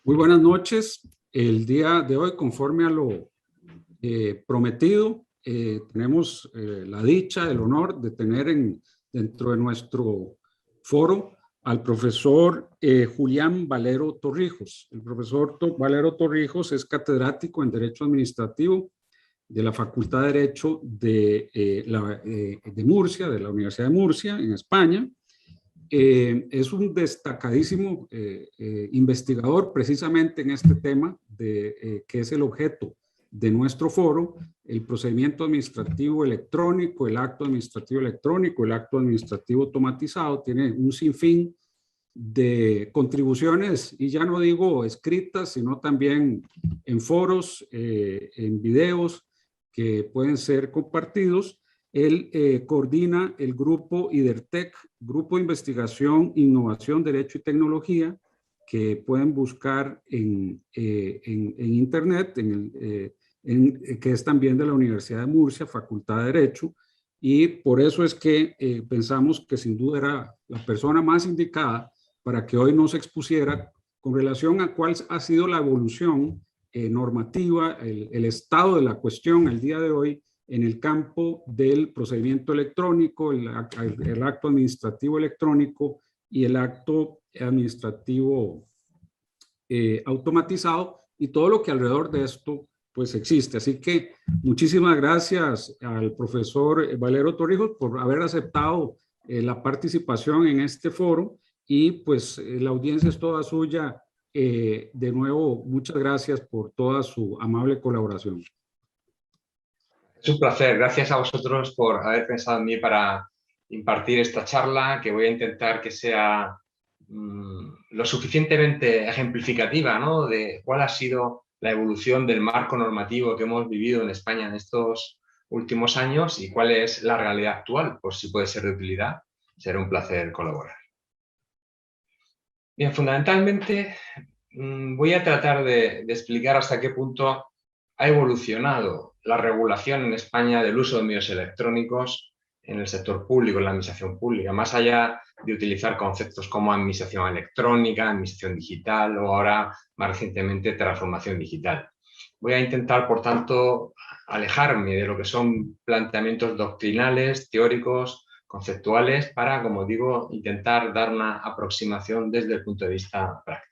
Muy buenas noches. El día de hoy, conforme a lo prometido, tenemos la dicha, el honor de tener dentro de nuestro foro al profesor Julián Valero Torrijos. El profesor Valero Torrijos es catedrático en Derecho Administrativo de la Facultad de Derecho de Murcia, de la Universidad de Murcia, en España. Es un destacadísimo investigador precisamente en este tema que es el objeto de nuestro foro, el procedimiento administrativo electrónico, el acto administrativo electrónico, el acto administrativo automatizado. Tiene un sinfín de contribuciones, y ya no digo escritas, sino también en foros, en videos que pueden ser compartidos. Él coordina el grupo IDERTEC, Grupo de Investigación, Innovación, Derecho y Tecnología, que pueden buscar en internet, que es también de la Universidad de Murcia, Facultad de Derecho, y por eso es que pensamos que sin duda era la persona más indicada para que hoy nos expusiera con relación a cuál ha sido la evolución normativa, el estado de la cuestión al día de hoy en el campo del procedimiento electrónico, el acto administrativo electrónico y el acto administrativo automatizado, y todo lo que alrededor de esto pues existe. Así que muchísimas gracias al profesor Valero Torrijos por haber aceptado la participación en este foro, y pues la audiencia es toda suya. De nuevo, muchas gracias por toda su amable colaboración. Es un placer. Gracias a vosotros por haber pensado en mí para impartir esta charla, que voy a intentar que sea lo suficientemente ejemplificativa, ¿no?, de cuál ha sido la evolución del marco normativo que hemos vivido en España en estos últimos años y cuál es la realidad actual, por si puede ser de utilidad. Será un placer colaborar. Bien, fundamentalmente voy a tratar de explicar hasta qué punto ha evolucionado la regulación en España del uso de medios electrónicos en el sector público, en la administración pública, más allá de utilizar conceptos como administración electrónica, administración digital o ahora, más recientemente, transformación digital. Voy a intentar, por tanto, alejarme de lo que son planteamientos doctrinales, teóricos, conceptuales, para, como digo, intentar dar una aproximación desde el punto de vista práctico.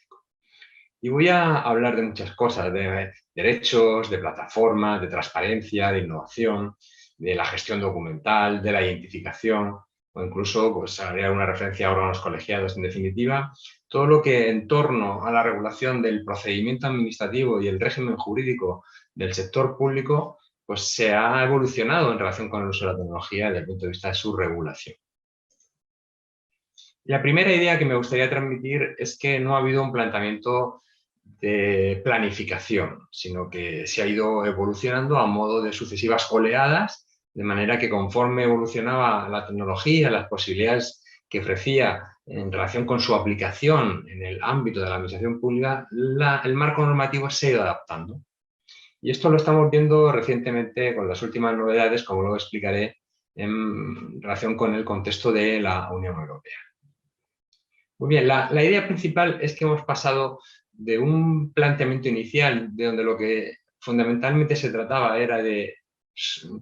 Y voy a hablar de muchas cosas, de derechos, de plataformas, de transparencia, de innovación, de la gestión documental, de la identificación, o incluso pues, haré una referencia a órganos colegiados. En definitiva, todo lo que en torno a la regulación del procedimiento administrativo y el régimen jurídico del sector público pues se ha evolucionado en relación con el uso de la tecnología desde el punto de vista de su regulación. La primera idea que me gustaría transmitir es que no ha habido un planteamiento de planificación, sino que se ha ido evolucionando a modo de sucesivas oleadas, de manera que conforme evolucionaba la tecnología, las posibilidades que ofrecía en relación con su aplicación en el ámbito de la administración pública, el marco normativo se ha ido adaptando. Y esto lo estamos viendo recientemente con las últimas novedades, como luego explicaré, en relación con el contexto de la Unión Europea. Muy bien, la idea principal es que hemos pasado de un planteamiento inicial de donde lo que fundamentalmente se trataba era de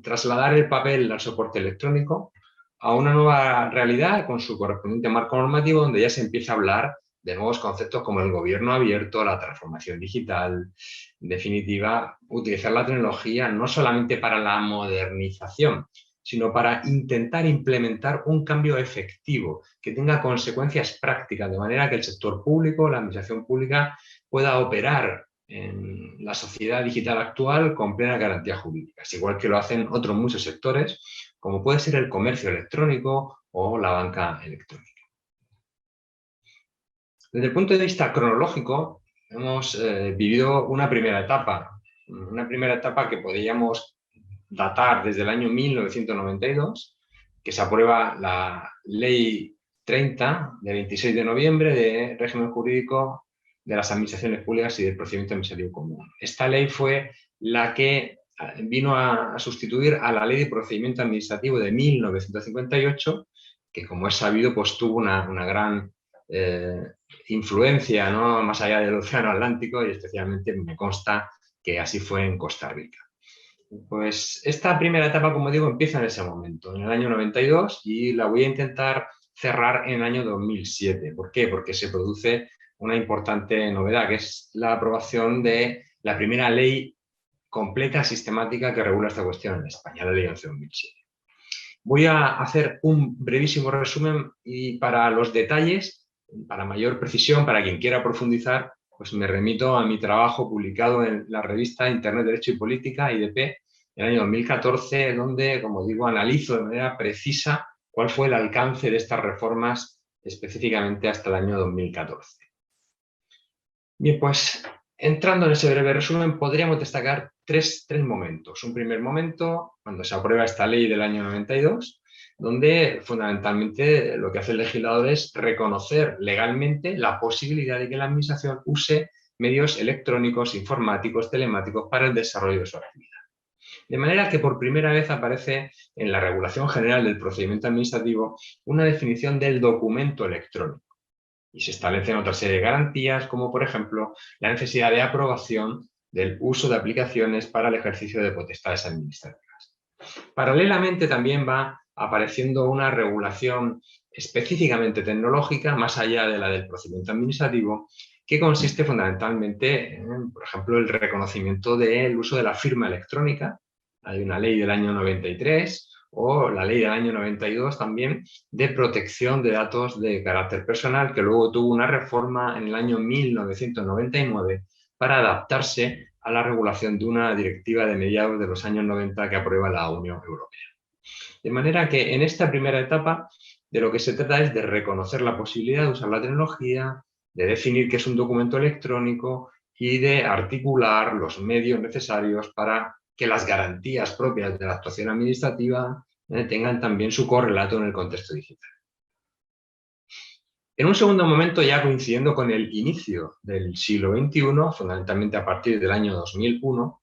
trasladar el papel al soporte electrónico a una nueva realidad con su correspondiente marco normativo, donde ya se empieza a hablar de nuevos conceptos como el gobierno abierto, la transformación digital. En definitiva, utilizar la tecnología no solamente para la modernización, sino para intentar implementar un cambio efectivo que tenga consecuencias prácticas, de manera que el sector público, la administración pública, pueda operar en la sociedad digital actual con plena garantía jurídica, igual que lo hacen otros muchos sectores, como puede ser el comercio electrónico o la banca electrónica. Desde el punto de vista cronológico, hemos vivido una primera etapa que podríamos datar desde el año 1992, que se aprueba la Ley 30 de 26 de noviembre de régimen jurídico de las administraciones públicas y del procedimiento administrativo común. Esta ley fue la que vino a sustituir a la Ley de Procedimiento Administrativo de 1958, que, como es sabido, pues tuvo una gran influencia, ¿no?, más allá del Océano Atlántico, y especialmente me consta que así fue en Costa Rica. Pues esta primera etapa, como digo, empieza en ese momento, en el año 92, y la voy a intentar cerrar en el año 2007. ¿Por qué? Porque se produce una importante novedad, que es la aprobación de la primera ley completa, sistemática, que regula esta cuestión en España, la Ley 11/2007. Voy a hacer un brevísimo resumen y para los detalles, para mayor precisión, para quien quiera profundizar, pues me remito a mi trabajo publicado en la revista Internet, Derecho y Política, IDP, en el año 2014, donde, como digo, analizo de manera precisa cuál fue el alcance de estas reformas específicamente hasta el año 2014. Bien, pues entrando en ese breve resumen, podríamos destacar tres momentos. Un primer momento, cuando se aprueba esta ley del año 92, donde fundamentalmente lo que hace el legislador es reconocer legalmente la posibilidad de que la administración use medios electrónicos, informáticos, telemáticos para el desarrollo de su actividad. De manera que por primera vez aparece en la regulación general del procedimiento administrativo una definición del documento electrónico. Y se establecen otra serie de garantías, como por ejemplo la necesidad de aprobación del uso de aplicaciones para el ejercicio de potestades administrativas. Paralelamente también va apareciendo una regulación específicamente tecnológica, más allá de la del procedimiento administrativo, que consiste fundamentalmente en, por ejemplo, el reconocimiento del uso de la firma electrónica. Hay una ley del año 93, o la ley del año 92 también, de protección de datos de carácter personal, que luego tuvo una reforma en el año 1999 para adaptarse a la regulación de una directiva de mediados de los años 90 que aprueba la Unión Europea. De manera que en esta primera etapa de lo que se trata es de reconocer la posibilidad de usar la tecnología, de definir qué es un documento electrónico y de articular los medios necesarios para que las garantías propias de la actuación administrativa tengan también su correlato en el contexto digital. En un segundo momento, ya coincidiendo con el inicio del siglo XXI, fundamentalmente a partir del año 2001,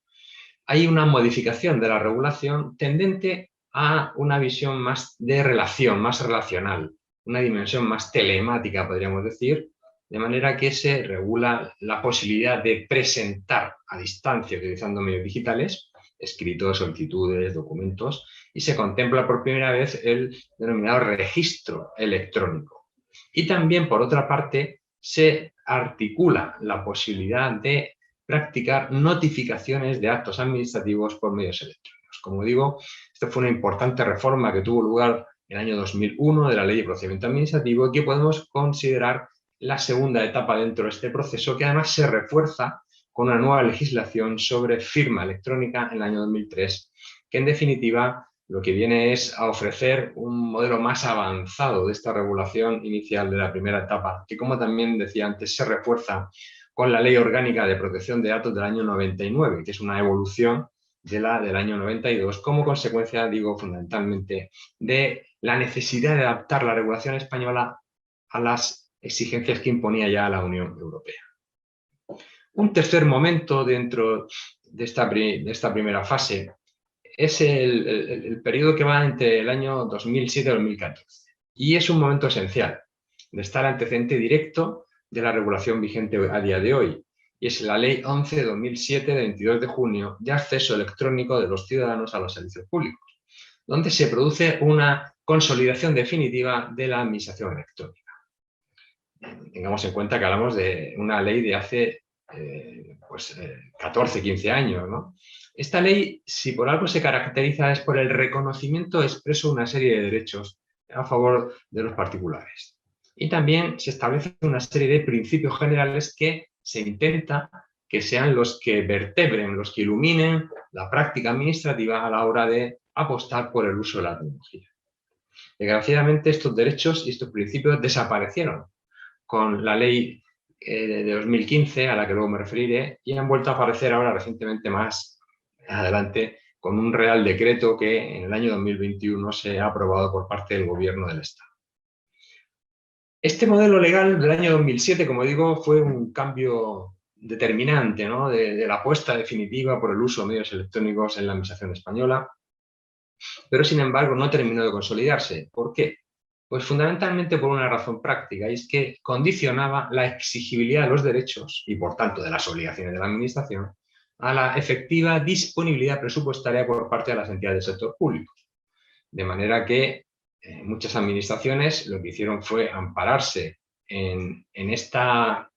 hay una modificación de la regulación tendente a una visión más de relación, más relacional, una dimensión más telemática, podríamos decir, de manera que se regula la posibilidad de presentar a distancia, utilizando medios digitales, escritos, solicitudes, documentos, y se contempla por primera vez el denominado registro electrónico. Y también, por otra parte, se articula la posibilidad de practicar notificaciones de actos administrativos por medios electrónicos. Como digo, esta fue una importante reforma que tuvo lugar en el año 2001 de la Ley de Procedimiento Administrativo y que podemos considerar la segunda etapa dentro de este proceso, que además se refuerza con una nueva legislación sobre firma electrónica en el año 2003, que en definitiva lo que viene es a ofrecer un modelo más avanzado de esta regulación inicial de la primera etapa, que, como también decía antes, se refuerza con la Ley Orgánica de Protección de Datos del año 99, que es una evolución de la del año 92, como consecuencia, digo, fundamentalmente, de la necesidad de adaptar la regulación española a las exigencias que imponía ya la Unión Europea. Un tercer momento dentro de esta primera fase es el periodo que va entre el año 2007 y 2014. Y es un momento esencial, de estar antecedente directo de la regulación vigente a día de hoy. Y es la Ley 11/2007 de 22 de junio de acceso electrónico de los ciudadanos a los servicios públicos, donde se produce una consolidación definitiva de la administración electrónica. Tengamos en cuenta que hablamos de una ley de hace 14, 15 años, ¿no? Esta ley, si por algo se caracteriza, es por el reconocimiento expreso de una serie de derechos a favor de los particulares. Y también se establece una serie de principios generales que se intenta que sean los que vertebren, los que iluminen la práctica administrativa a la hora de apostar por el uso de la tecnología. Desgraciadamente, estos derechos y estos principios desaparecieron con la ley de 2015, a la que luego me referiré, y han vuelto a aparecer ahora recientemente más adelante con un Real Decreto que en el año 2021 se ha aprobado por parte del Gobierno del Estado. Este modelo legal del año 2007, como digo, fue un cambio determinante, ¿no?, de la apuesta definitiva por el uso de medios electrónicos en la administración española, pero sin embargo no terminó de consolidarse. ¿Por qué? Pues fundamentalmente por una razón práctica, y es que condicionaba la exigibilidad de los derechos y por tanto de las obligaciones de la administración a la efectiva disponibilidad presupuestaria por parte de las entidades del sector público. De manera que muchas administraciones lo que hicieron fue ampararse en esta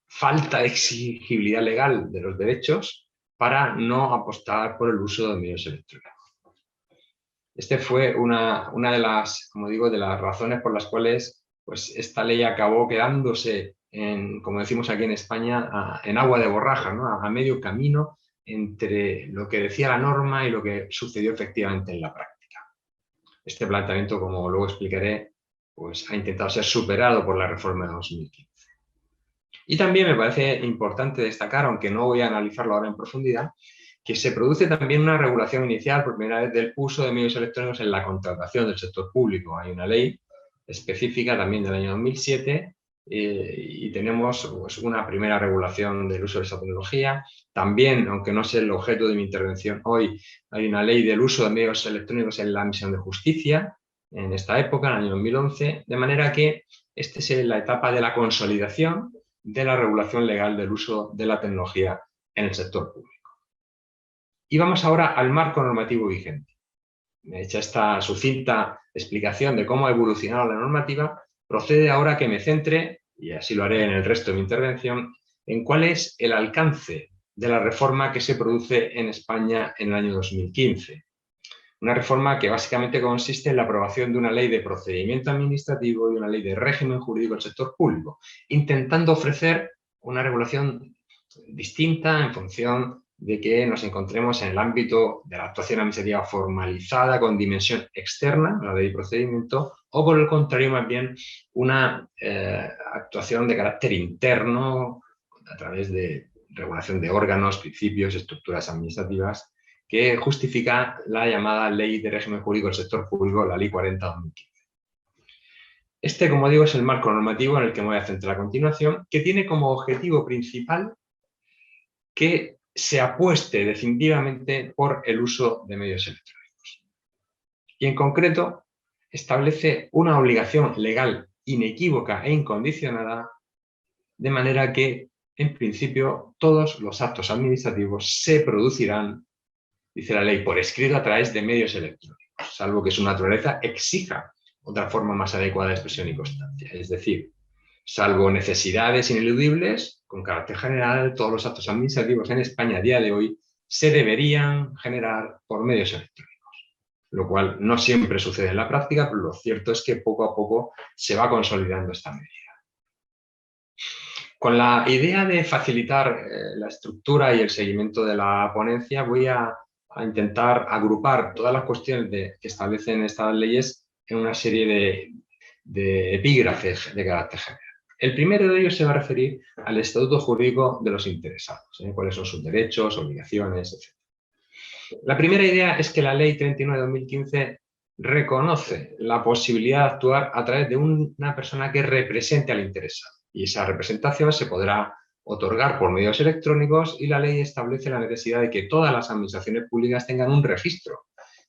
falta de exigibilidad legal de los derechos para no apostar por el uso de medios electrónicos. Este fue una de las, como digo, de las razones por las cuales pues, esta ley acabó quedándose, como decimos aquí en España, en agua de borraja, ¿no? A medio camino entre lo que decía la norma y lo que sucedió efectivamente en la práctica. Este planteamiento, como luego explicaré, pues, ha intentado ser superado por la reforma de 2015. Y también me parece importante destacar, aunque no voy a analizarlo ahora en profundidad, que se produce también una regulación inicial por primera vez del uso de medios electrónicos en la contratación del sector público. Hay una ley específica también del año 2007 y tenemos pues, una primera regulación del uso de esa tecnología. También, aunque no sea el objeto de mi intervención hoy, hay una ley del uso de medios electrónicos en la misión de justicia en esta época, en el año 2011, de manera que esta es la etapa de la consolidación de la regulación legal del uso de la tecnología en el sector público. Y vamos ahora al marco normativo vigente. Hecha esta sucinta explicación de cómo ha evolucionado la normativa, procede ahora que me centre, y así lo haré en el resto de mi intervención, en cuál es el alcance de la reforma que se produce en España en el año 2015. Una reforma que básicamente consiste en la aprobación de una ley de procedimiento administrativo y una ley de régimen jurídico del sector público, intentando ofrecer una regulación distinta en función de que nos encontremos en el ámbito de la actuación administrativa formalizada con dimensión externa, la ley de procedimiento, o por el contrario, más bien, una actuación de carácter interno a través de regulación de órganos, principios, estructuras administrativas, que justifica la llamada Ley de Régimen Jurídico del Sector Público, la Ley 40/2015. Este, como digo, es el marco normativo en el que me voy a centrar a continuación, que tiene como objetivo principal que se apueste definitivamente por el uso de medios electrónicos. Y en concreto, establece una obligación legal inequívoca e incondicionada, de manera que, en principio, todos los actos administrativos se producirán, dice la ley, por escrito a través de medios electrónicos, salvo que su naturaleza exija otra forma más adecuada de expresión y constancia. Es decir, salvo necesidades ineludibles, con carácter general, todos los actos administrativos en España a día de hoy se deberían generar por medios electrónicos, lo cual no siempre sucede en la práctica, pero lo cierto es que poco a poco se va consolidando esta medida. Con la idea de facilitar la estructura y el seguimiento de la ponencia, voy a intentar agrupar todas las cuestiones que establecen estas leyes en una serie de epígrafes de carácter general. El primero de ellos se va a referir al estatuto jurídico de los interesados, cuáles son sus derechos, obligaciones, etc. La primera idea es que la Ley 39/2015 reconoce la posibilidad de actuar a través de una persona que represente al interesado. Y esa representación se podrá otorgar por medios electrónicos y la ley establece la necesidad de que todas las administraciones públicas tengan un registro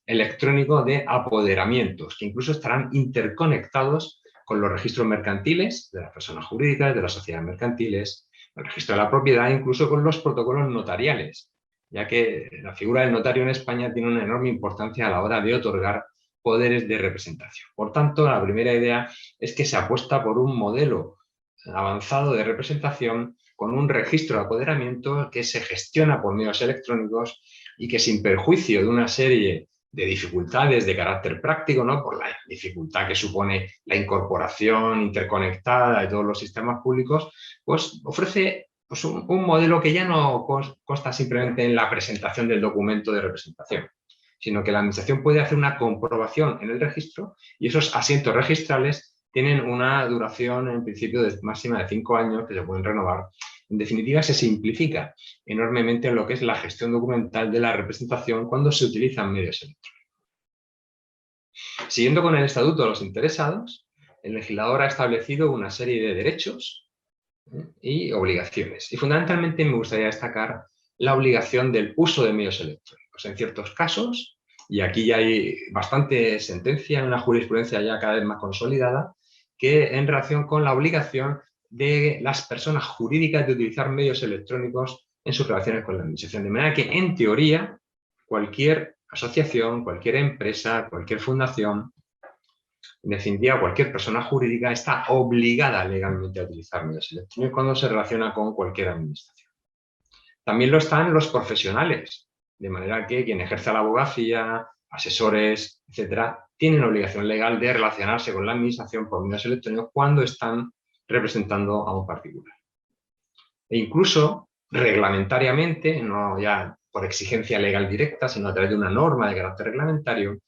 electrónico de apoderamientos, que incluso estarán interconectados con los registros mercantiles de las personas jurídicas, de las sociedades mercantiles, el registro de la propiedad, incluso con los protocolos notariales, ya que la figura del notario en España tiene una enorme importancia a la hora de otorgar poderes de representación. Por tanto, la primera idea es que se apuesta por un modelo avanzado de representación con un registro de apoderamiento que se gestiona por medios electrónicos y que, sin perjuicio de una serie de dificultades de carácter práctico, ¿no? Por la dificultad que supone la incorporación interconectada de todos los sistemas públicos, pues ofrece pues, un modelo que ya no consta simplemente en la presentación del documento de representación, sino que la administración puede hacer una comprobación en el registro y esos asientos registrales tienen una duración en principio máxima de 5 años que se pueden renovar. En definitiva, se simplifica enormemente lo que es la gestión documental de la representación cuando se utilizan medios electrónicos. Siguiendo con el Estatuto de los Interesados, el legislador ha establecido una serie de derechos y obligaciones. Y fundamentalmente me gustaría destacar la obligación del uso de medios electrónicos. En ciertos casos, Y aquí ya hay bastante sentencia, una jurisprudencia ya cada vez más consolidada, que en relación con la obligación de las personas jurídicas de utilizar medios electrónicos en sus relaciones con la administración. De manera que, en teoría, cualquier asociación, cualquier empresa, cualquier fundación, en definitiva, cualquier persona jurídica está obligada legalmente a utilizar medios electrónicos cuando se relaciona con cualquier administración. También lo están los profesionales, de manera que quien ejerce la abogacía, asesores, etcétera, tienen obligación legal de relacionarse con la administración por medios electrónicos cuando están representando a un particular. E incluso reglamentariamente, no ya por exigencia legal directa, sino a través de una norma de carácter reglamentario,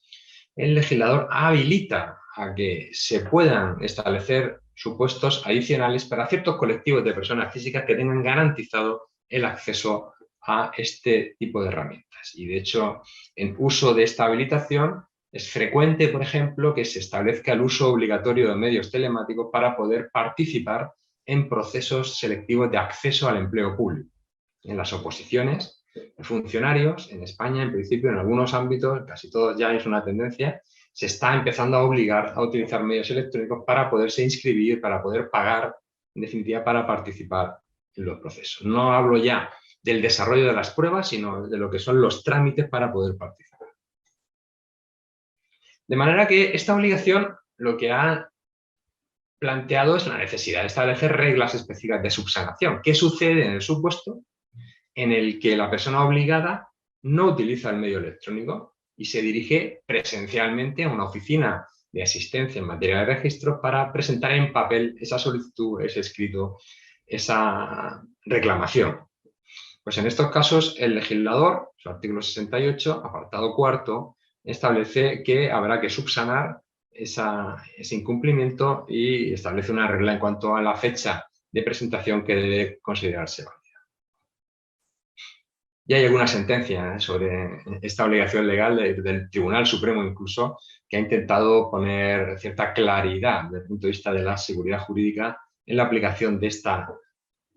el legislador habilita a que se puedan establecer supuestos adicionales para ciertos colectivos de personas físicas que tengan garantizado el acceso a este tipo de herramientas. Y de hecho, en uso de esta habilitación es frecuente, por ejemplo, que se establezca el uso obligatorio de medios telemáticos para poder participar en procesos selectivos de acceso al empleo público. En las oposiciones de funcionarios, en España, en principio, en algunos ámbitos, casi todos ya es una tendencia, se está empezando a obligar a utilizar medios electrónicos para poderse inscribir, para poder pagar, en definitiva, para participar en los procesos. No hablo ya del desarrollo de las pruebas, sino de lo que son los trámites para poder participar. De manera que esta obligación lo que ha planteado es la necesidad de establecer reglas específicas de subsanación. ¿Qué sucede en el supuesto en el que la persona obligada no utiliza el medio electrónico y se dirige presencialmente a una oficina de asistencia en materia de registro para presentar en papel esa solicitud, ese escrito, esa reclamación? Pues en estos casos el legislador, su artículo 68, apartado cuarto, establece que habrá que subsanar ese incumplimiento y establece una regla en cuanto a la fecha de presentación que debe considerarse válida. Y hay alguna sentencia sobre esta obligación legal del Tribunal Supremo incluso, que ha intentado poner cierta claridad desde el punto de vista de la seguridad jurídica en la aplicación de esta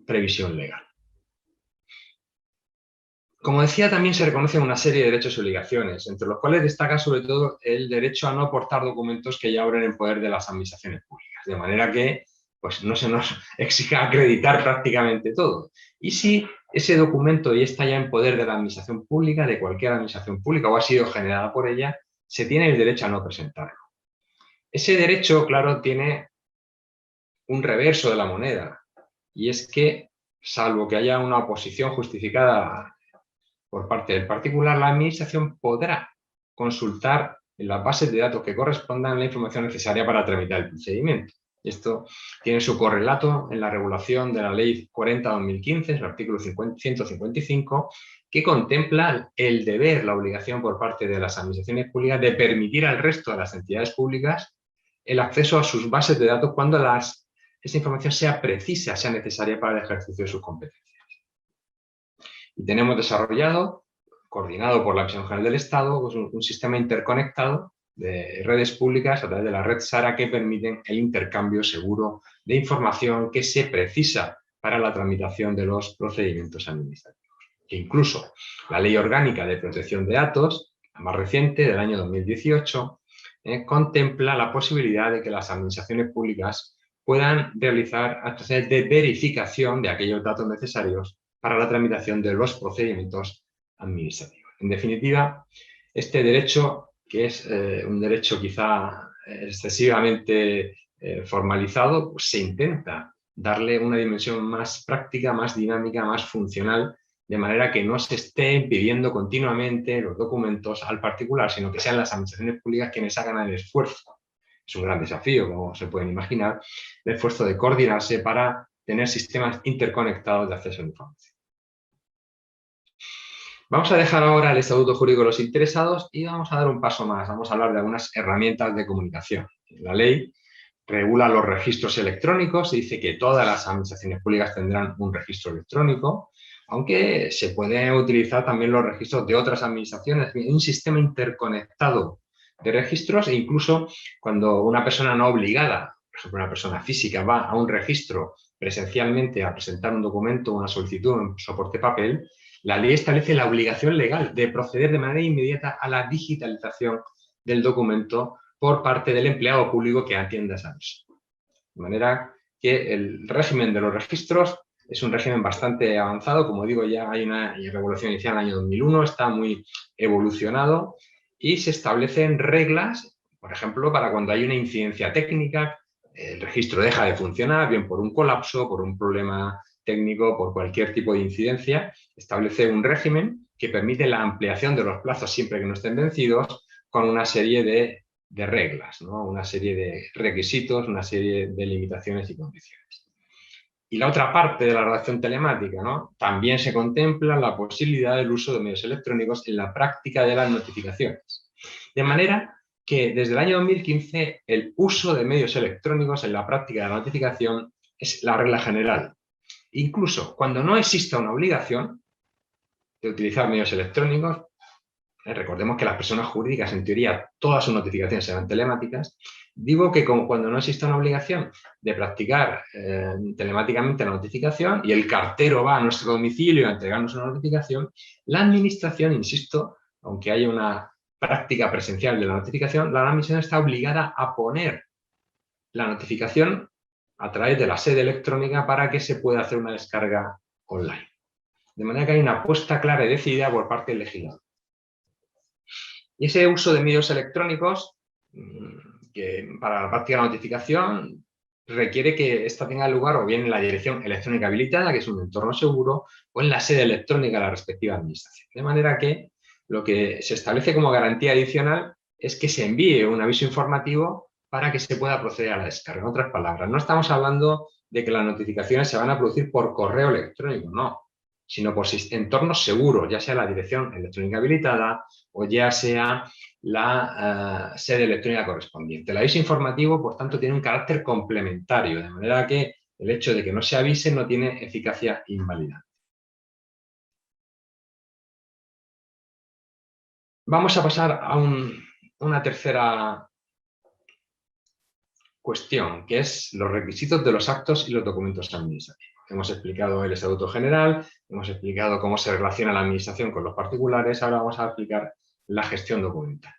previsión legal. Como decía, también se reconocen una serie de derechos y obligaciones, entre los cuales destaca sobre todo el derecho a no aportar documentos que ya obren en poder de las administraciones públicas, de manera que pues, no se nos exija acreditar prácticamente todo. Y si ese documento ya está ya en poder de la administración pública, de cualquier administración pública, o ha sido generada por ella, se tiene el derecho a no presentarlo. Ese derecho, claro, tiene un reverso de la moneda, y es que, salvo que haya una oposición justificada por parte del particular, la administración podrá consultar en las bases de datos que correspondan la información necesaria para tramitar el procedimiento. Esto tiene su correlato en la regulación de la Ley 40/2015, el artículo 155, que contempla el deber, la obligación por parte de las administraciones públicas de permitir al resto de las entidades públicas el acceso a sus bases de datos cuando esa información sea precisa, sea necesaria para el ejercicio de sus competencias. Y tenemos desarrollado, coordinado por la Administración General del Estado, pues un sistema interconectado de redes públicas a través de la red SARA que permiten el intercambio seguro de información que se precisa para la tramitación de los procedimientos administrativos. Que incluso la Ley Orgánica de Protección de Datos, la más reciente, del año 2018, contempla la posibilidad de que las administraciones públicas puedan realizar actuaciones de verificación de aquellos datos necesarios para la tramitación de los procedimientos administrativos. En definitiva, este derecho, que es un derecho quizá excesivamente formalizado, pues se intenta darle una dimensión más práctica, más dinámica, más funcional, de manera que no se estén pidiendo continuamente los documentos al particular, sino que sean las administraciones públicas quienes hagan el esfuerzo. Es un gran desafío, como se pueden imaginar, el esfuerzo de coordinarse para tener sistemas interconectados de acceso a la información. Vamos a dejar ahora el estatuto jurídico de los interesados y vamos a dar un paso más. Vamos a hablar de algunas herramientas de comunicación. La ley regula los registros electrónicos y dice que todas las administraciones públicas tendrán un registro electrónico, aunque se pueden utilizar también los registros de otras administraciones, un sistema interconectado de registros, e incluso cuando una persona no obligada, por ejemplo una persona física, va a un registro presencialmente a presentar un documento, una solicitud, un soporte papel, La ley establece la obligación legal de proceder de manera inmediata a la digitalización del documento por parte del empleado público que atienda esa misión. De manera que el régimen de los registros es un régimen bastante avanzado. Como digo, ya hay una regulación inicial en el año 2001, está muy evolucionado y se establecen reglas, por ejemplo, para cuando hay una incidencia técnica, el registro deja de funcionar, bien por un colapso, por un problema técnico, por cualquier tipo de incidencia, establece un régimen que permite la ampliación de los plazos siempre que no estén vencidos con una serie de reglas, ¿no? Una serie de requisitos, una serie de limitaciones y condiciones. Y la otra parte de la redacción telemática, ¿no? También se contempla la posibilidad del uso de medios electrónicos en la práctica de las notificaciones. De manera que desde el año 2015 el uso de medios electrónicos en la práctica de la notificación es la regla general. Incluso cuando no exista una obligación de utilizar medios electrónicos, recordemos que las personas jurídicas, en teoría, todas sus notificaciones serán telemáticas. Digo que como cuando no existe una obligación de practicar telemáticamente la notificación y el cartero va a nuestro domicilio a entregarnos una notificación, la administración, insisto, aunque haya una práctica presencial de la notificación, la administración está obligada a poner la notificación a través de la sede electrónica para que se pueda hacer una descarga online. De manera que hay una apuesta clara y decidida por parte del legislador. Y ese uso de medios electrónicos, que para la práctica de la notificación, requiere que ésta tenga lugar o bien en la dirección electrónica habilitada, que es un entorno seguro, o en la sede electrónica de la respectiva administración. De manera que lo que se establece como garantía adicional es que se envíe un aviso informativo para que se pueda proceder a la descarga. En otras palabras, no estamos hablando de que las notificaciones se van a producir por correo electrónico, no, sino por entornos seguros, ya sea la dirección electrónica habilitada o ya sea la sede electrónica correspondiente. El aviso informativo, por tanto, tiene un carácter complementario, de manera que el hecho de que no se avise no tiene eficacia invalidante. Vamos a pasar a una tercera cuestión, que es los requisitos de los actos y los documentos administrativos. Hemos explicado el Estatuto General, hemos explicado cómo se relaciona la administración con los particulares, ahora vamos a explicar la gestión documental.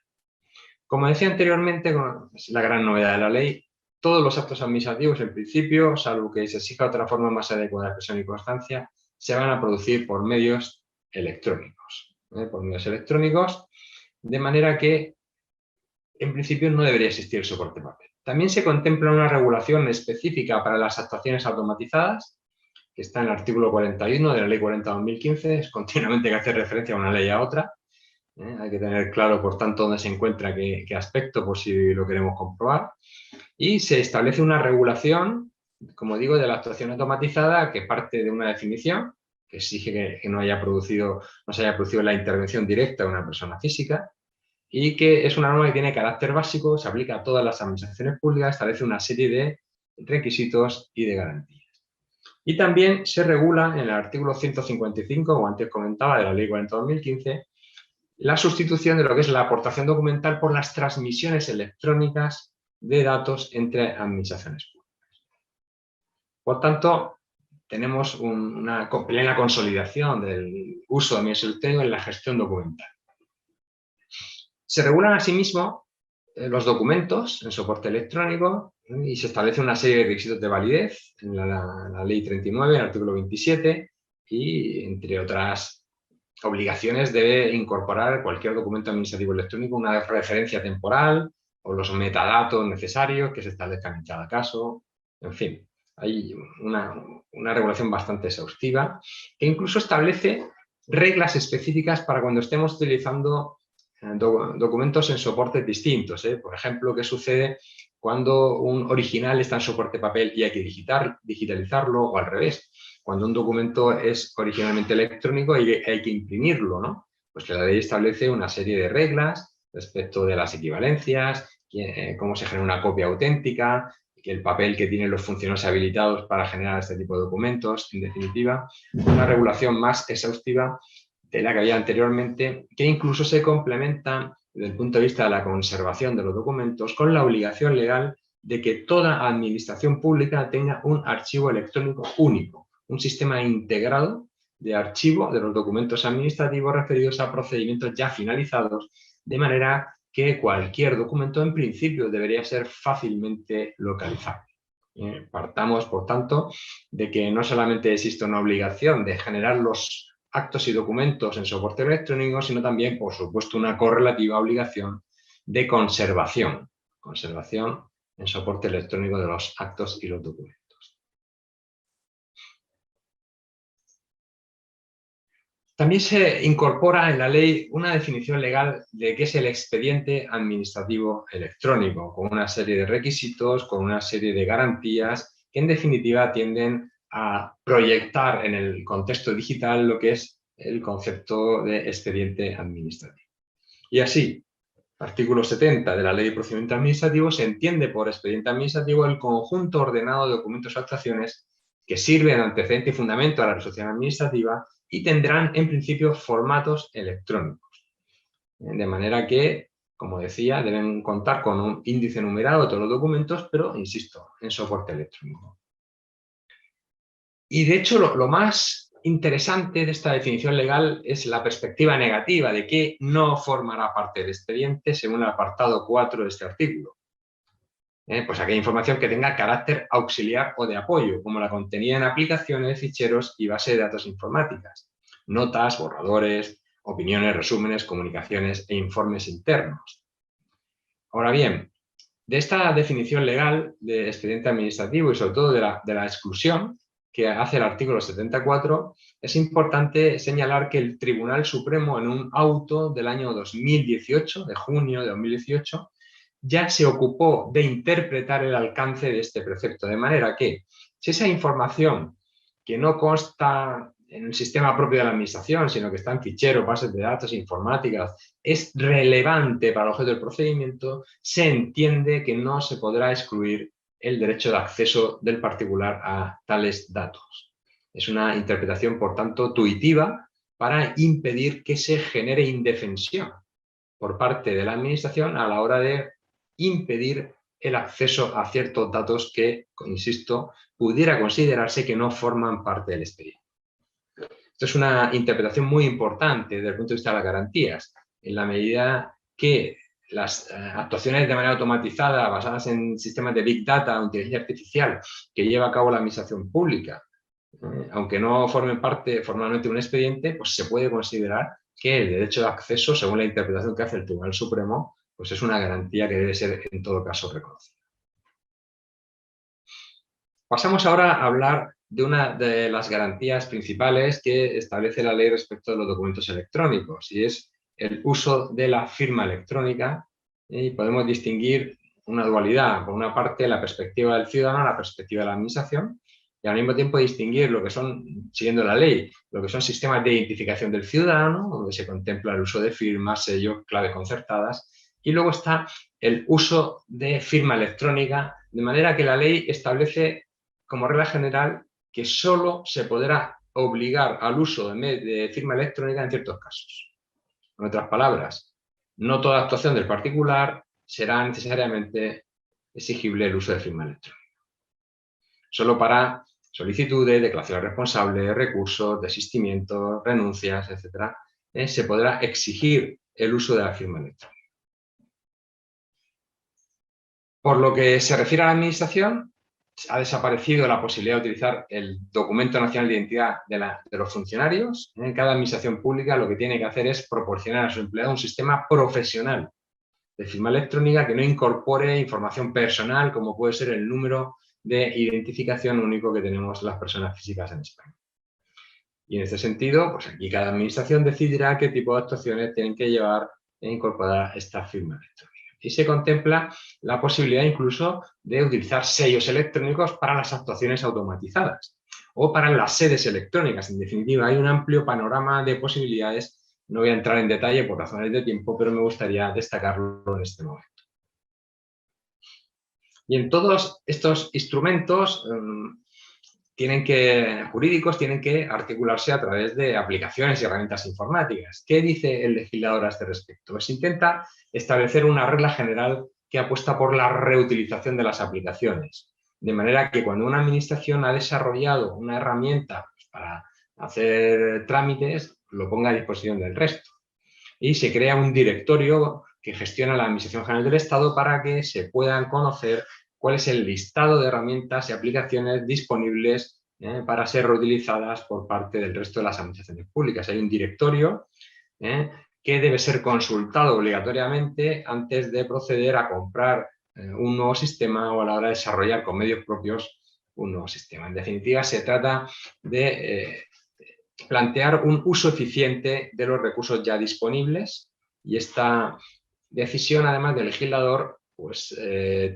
Como decía anteriormente, es la gran novedad de la ley, todos los actos administrativos, en principio, salvo que se exija otra forma más adecuada de expresión y constancia, se van a producir por medios electrónicos. De manera que, en principio, no debería existir el soporte papel. También se contempla una regulación específica para las actuaciones automatizadas, que está en el artículo 41 de la Ley 40/2015, es continuamente que hace referencia a una ley a otra. Hay que tener claro, por tanto, dónde se encuentra qué aspecto, por si lo queremos comprobar. Y se establece una regulación, como digo, de la actuación automatizada que parte de una definición que exige que no se haya producido la intervención directa de una persona física y que es una norma que tiene carácter básico, se aplica a todas las administraciones públicas, establece una serie de requisitos y de garantías. Y también se regula en el artículo 155, como antes comentaba, de la Ley 40/2015, la sustitución de lo que es la aportación documental por las transmisiones electrónicas de datos entre administraciones públicas. Por tanto, tenemos una plena consolidación del uso de medios electrónicos en la gestión documental. Se regulan asimismo los documentos en soporte electrónico y se establece una serie de requisitos de validez en la Ley 39, en el artículo 27, y entre otras obligaciones debe incorporar cualquier documento administrativo electrónico una referencia temporal o los metadatos necesarios que se establezcan en cada caso. En fin, hay una regulación bastante exhaustiva que incluso establece reglas específicas para cuando estemos utilizando documentos en soportes distintos. Por ejemplo, ¿qué sucede cuando un original está en soporte papel y hay que digitalizarlo, o al revés? Cuando un documento es originalmente electrónico y hay que imprimirlo, ¿no? Pues que la ley establece una serie de reglas respecto de las equivalencias, cómo se genera una copia auténtica, que el papel que tienen los funcionarios habilitados para generar este tipo de documentos, en definitiva, una regulación más exhaustiva de la que había anteriormente, que incluso se complementa desde el punto de vista de la conservación de los documentos con la obligación legal de que toda administración pública tenga un archivo electrónico único, un sistema integrado de archivo de los documentos administrativos referidos a procedimientos ya finalizados, de manera que cualquier documento en principio debería ser fácilmente localizable. Partamos, por tanto, de que no solamente existe una obligación de generar los actos y documentos en soporte electrónico, sino también, por supuesto, una correlativa obligación de conservación en soporte electrónico de los actos y los documentos. También se incorpora en la ley una definición legal de qué es el expediente administrativo electrónico, con una serie de requisitos, con una serie de garantías que en definitiva tienden a proyectar en el contexto digital lo que es el concepto de expediente administrativo. Y así, artículo 70 de la Ley de Procedimiento Administrativo se entiende por expediente administrativo el conjunto ordenado de documentos o actuaciones que sirven de antecedente y fundamento a la resolución administrativa y tendrán en principio formatos electrónicos. De manera que, como decía, deben contar con un índice numerado de todos los documentos, pero, insisto, en soporte electrónico. Y de hecho, lo más interesante de esta definición legal es la perspectiva negativa de que no formará parte del expediente según el apartado 4 de este artículo. Pues aquella información que tenga carácter auxiliar o de apoyo, como la contenida en aplicaciones, ficheros y base de datos informáticas, notas, borradores, opiniones, resúmenes, comunicaciones e informes internos. Ahora bien, de esta definición legal de expediente administrativo y sobre todo de la exclusión que hace el artículo 74, es importante señalar que el Tribunal Supremo, en un auto del año 2018, de junio de 2018, ya se ocupó de interpretar el alcance de este precepto, de manera que si esa información que no consta en el sistema propio de la administración, sino que está en ficheros, bases de datos informáticas, es relevante para el objeto del procedimiento, se entiende que no se podrá excluir el derecho de acceso del particular a tales datos. Es una interpretación, por tanto, tuitiva para impedir que se genere indefensión por parte de la administración a la hora de impedir el acceso a ciertos datos que, insisto, pudiera considerarse que no forman parte del expediente. Esto es una interpretación muy importante desde el punto de vista de las garantías, en la medida que las actuaciones de manera automatizada basadas en sistemas de Big Data o inteligencia artificial que lleva a cabo la administración pública, aunque no formen parte formalmente de un expediente, pues se puede considerar que el derecho de acceso, según la interpretación que hace el Tribunal Supremo, pues es una garantía que debe ser en todo caso reconocida. Pasamos ahora a hablar de una de las garantías principales que establece la ley respecto de los documentos electrónicos, y es el uso de la firma electrónica. Y podemos distinguir una dualidad, por una parte la perspectiva del ciudadano, la perspectiva de la administración, y al mismo tiempo distinguir lo que son, siguiendo la ley, lo que son sistemas de identificación del ciudadano, donde se contempla el uso de firmas, sellos, claves concertadas, y luego está el uso de firma electrónica, de manera que la ley establece como regla general que solo se podrá obligar al uso de firma electrónica en ciertos casos. En otras palabras, no toda actuación del particular será necesariamente exigible el uso de firma electrónica. Solo para solicitudes, declaraciones responsables, recursos, desistimientos, renuncias, etc., se podrá exigir el uso de la firma electrónica. Por lo que se refiere a la administración, ha desaparecido la posibilidad de utilizar el documento nacional de identidad de los funcionarios. En cada administración pública lo que tiene que hacer es proporcionar a su empleado un sistema profesional de firma electrónica que no incorpore información personal, como puede ser el número de identificación único que tenemos las personas físicas en España. Y en este sentido, pues aquí cada administración decidirá qué tipo de actuaciones tienen que llevar e incorporar esta firma electrónica. Y se contempla la posibilidad incluso de utilizar sellos electrónicos para las actuaciones automatizadas o para las sedes electrónicas. En definitiva, hay un amplio panorama de posibilidades. No voy a entrar en detalle por razones de tiempo, pero me gustaría destacarlo en este momento. Y en todos estos instrumentos jurídicos tienen que articularse a través de aplicaciones y herramientas informáticas. ¿Qué dice el legislador a este respecto? Pues intenta establecer una regla general que apuesta por la reutilización de las aplicaciones. De manera que cuando una administración ha desarrollado una herramienta para hacer trámites, lo ponga a disposición del resto. Y se crea un directorio que gestiona la Administración General del Estado para que se puedan conocer cuál es el listado de herramientas y aplicaciones disponibles para ser reutilizadas por parte del resto de las administraciones públicas. Hay un directorio que debe ser consultado obligatoriamente antes de proceder a comprar un nuevo sistema o a la hora de desarrollar con medios propios un nuevo sistema. En definitiva, se trata de plantear un uso eficiente de los recursos ya disponibles, y esta decisión, además del legislador, pues,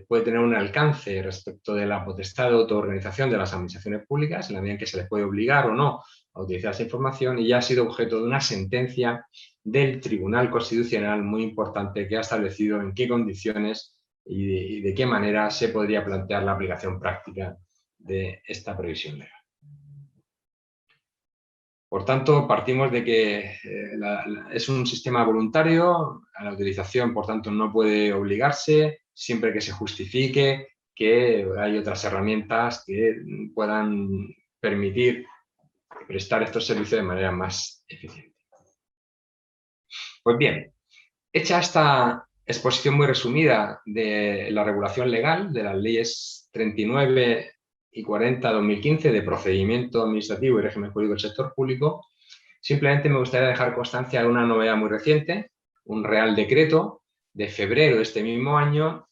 puede tener un alcance respecto de la potestad de autoorganización de las administraciones públicas, en la medida en que se les puede obligar o no a utilizar esa información, y ya ha sido objeto de una sentencia del Tribunal Constitucional muy importante que ha establecido en qué condiciones y de qué manera se podría plantear la aplicación práctica de esta previsión legal. Por tanto, partimos de que es un sistema voluntario, a la utilización, por tanto, no puede obligarse, siempre que se justifique que hay otras herramientas que puedan permitir prestar estos servicios de manera más eficiente. Pues bien, hecha esta exposición muy resumida de la regulación legal de las leyes 39 y 40/2015 de procedimiento administrativo y régimen jurídico del sector público, simplemente me gustaría dejar constancia de una novedad muy reciente, un Real Decreto de febrero de este mismo año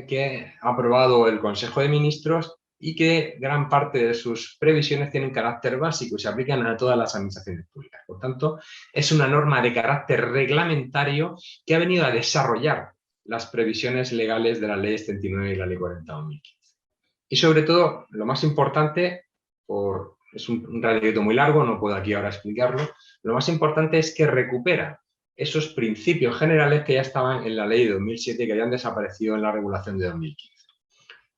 que ha aprobado el Consejo de Ministros y que gran parte de sus previsiones tienen carácter básico y se aplican a todas las administraciones públicas. Por tanto, es una norma de carácter reglamentario que ha venido a desarrollar las previsiones legales de las leyes 39 y la ley 40/2015. Y sobre todo, lo más importante, es un decreto muy largo, no puedo aquí ahora explicarlo, lo más importante es que recupera esos principios generales que ya estaban en la ley de 2007 y que habían desaparecido en la regulación de 2015.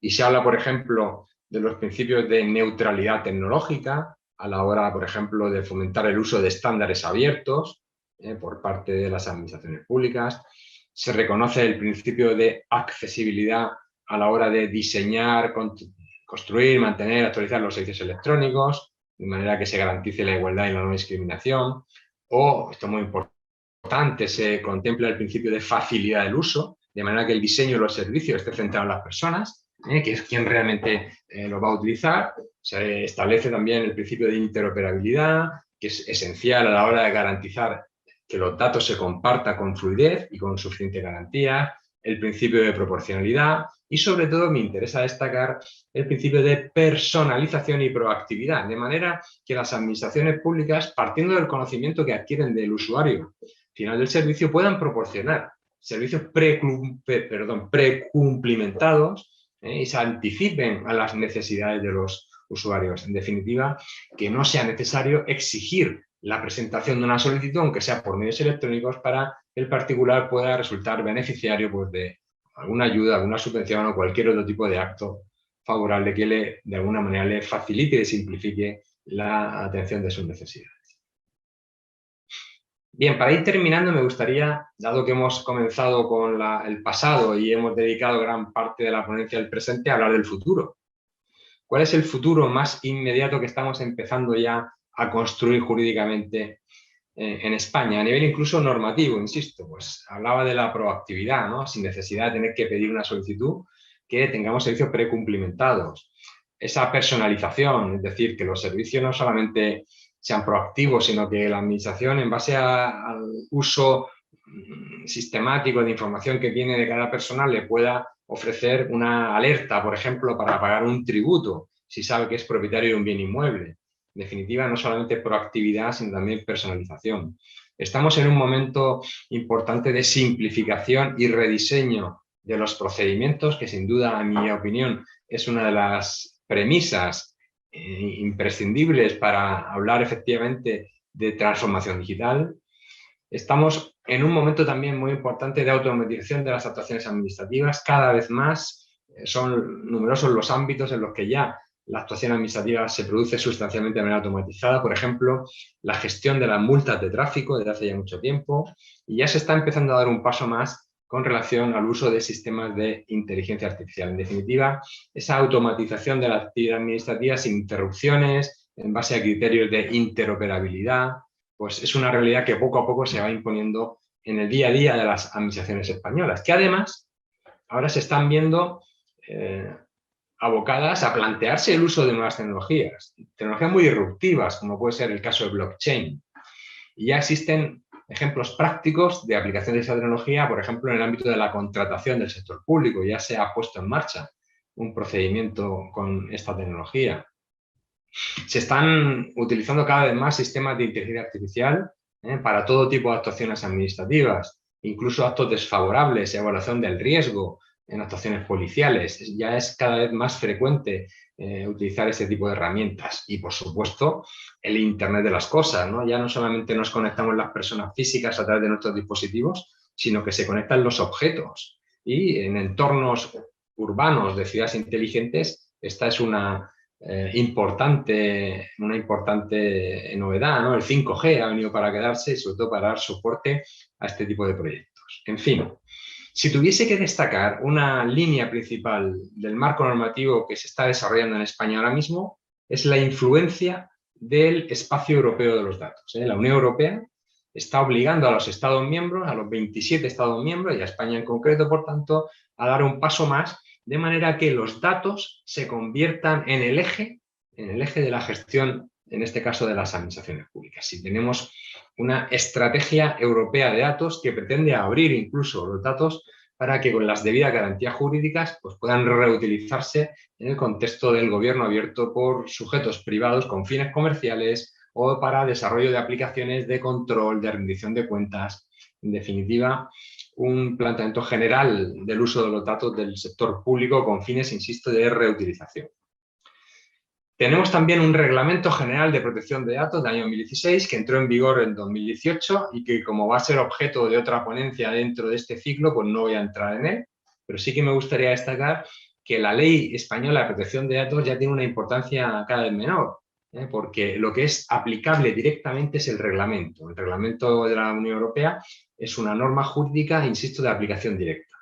Y se habla, por ejemplo, de los principios de neutralidad tecnológica a la hora, por ejemplo, de fomentar el uso de estándares abiertos por parte de las administraciones públicas. Se reconoce el principio de accesibilidad a la hora de diseñar, construir, mantener, actualizar los servicios electrónicos, de manera que se garantice la igualdad y la no discriminación. O, esto es muy importante, se contempla el principio de facilidad del uso, de manera que el diseño de los servicios esté centrado en las personas, que es quien realmente lo va a utilizar. Se establece también el principio de interoperabilidad, que es esencial a la hora de garantizar que los datos se compartan con fluidez y con suficiente garantía, el principio de proporcionalidad y, sobre todo, me interesa destacar el principio de personalización y proactividad, de manera que las administraciones públicas, partiendo del conocimiento que adquieren del usuario final del servicio, puedan proporcionar servicios precumplimentados y se anticipen a las necesidades de los usuarios. En definitiva, que no sea necesario exigir la presentación de una solicitud, aunque sea por medios electrónicos, para que el particular pueda resultar beneficiario pues, de alguna ayuda, alguna subvención o cualquier otro tipo de acto favorable que de alguna manera le facilite y simplifique la atención de sus necesidades. Bien, para ir terminando me gustaría, dado que hemos comenzado con el pasado y hemos dedicado gran parte de la ponencia al presente, a hablar del futuro. ¿Cuál es el futuro más inmediato que estamos empezando ya a construir jurídicamente en España? A nivel incluso normativo, insisto, pues hablaba de la proactividad, ¿no? Sin necesidad de tener que pedir una solicitud, que tengamos servicios precumplimentados. Esa personalización, es decir, que los servicios no solamente sean proactivos, sino que la administración, en base al uso sistemático de información que tiene de cada persona, le pueda ofrecer una alerta, por ejemplo, para pagar un tributo, si sabe que es propietario de un bien inmueble. En definitiva, no solamente proactividad, sino también personalización. Estamos en un momento importante de simplificación y rediseño de los procedimientos, que sin duda, en mi opinión, es una de las premisas imprescindibles para hablar efectivamente de transformación digital. Estamos en un momento también muy importante de automatización de las actuaciones administrativas. Cada vez más son numerosos los ámbitos en los que ya la actuación administrativa se produce sustancialmente de manera automatizada. Por ejemplo, la gestión de las multas de tráfico desde hace ya mucho tiempo, y ya se está empezando a dar un paso más con relación al uso de sistemas de inteligencia artificial. En definitiva, esa automatización de la actividad administrativa sin interrupciones, en base a criterios de interoperabilidad, pues es una realidad que poco a poco se va imponiendo en el día a día de las administraciones españolas, que además ahora se están viendo abocadas a plantearse el uso de nuevas tecnologías muy disruptivas, como puede ser el caso de blockchain. Y ya existen ejemplos prácticos de aplicación de esa tecnología, por ejemplo, en el ámbito de la contratación del sector público. Ya se ha puesto en marcha un procedimiento con esta tecnología. Se están utilizando cada vez más sistemas de inteligencia artificial para todo tipo de actuaciones administrativas, incluso actos desfavorables, evaluación del riesgo en actuaciones policiales. Ya es cada vez más frecuente utilizar este tipo de herramientas. Y, por supuesto, el Internet de las cosas, ¿no? Ya no solamente nos conectamos las personas físicas a través de nuestros dispositivos, sino que se conectan los objetos. Y en entornos urbanos de ciudades inteligentes, esta es una importante novedad, ¿no? El 5G ha venido para quedarse y sobre todo para dar soporte a este tipo de proyectos. En fin, si tuviese que destacar una línea principal del marco normativo que se está desarrollando en España ahora mismo, es la influencia del espacio europeo de los datos. La Unión Europea está obligando a los Estados miembros, a los 27 Estados miembros y a España en concreto, por tanto, a dar un paso más, de manera que los datos se conviertan en el eje de la gestión, en este caso de las administraciones públicas. Si tenemos una estrategia europea de datos que pretende abrir incluso los datos para que con las debidas garantías jurídicas pues puedan reutilizarse en el contexto del gobierno abierto por sujetos privados con fines comerciales o para desarrollo de aplicaciones de control, de rendición de cuentas. En definitiva, un planteamiento general del uso de los datos del sector público con fines, insisto, de reutilización. Tenemos también un Reglamento General de Protección de Datos del año 2016 que entró en vigor en 2018 y que, como va a ser objeto de otra ponencia dentro de este ciclo, pues no voy a entrar en él, pero sí que me gustaría destacar que la Ley Española de Protección de Datos ya tiene una importancia cada vez menor, porque lo que es aplicable directamente es el reglamento. El reglamento de la Unión Europea es una norma jurídica, insisto, de aplicación directa.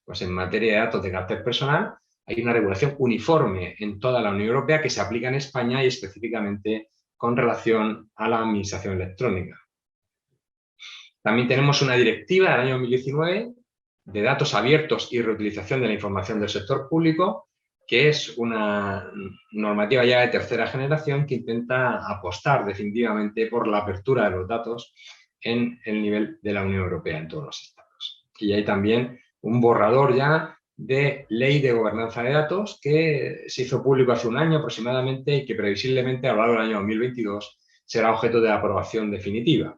Pues en materia de datos de carácter personal hay una regulación uniforme en toda la Unión Europea que se aplica en España y específicamente con relación a la administración electrónica. También tenemos una directiva del año 2019 de datos abiertos y reutilización de la información del sector público, que es una normativa ya de tercera generación que intenta apostar definitivamente por la apertura de los datos en el nivel de la Unión Europea en todos los estados. Y hay también un borrador ya de Ley de Gobernanza de Datos que se hizo público hace un año aproximadamente y que previsiblemente a lo largo del año 2022 será objeto de aprobación definitiva.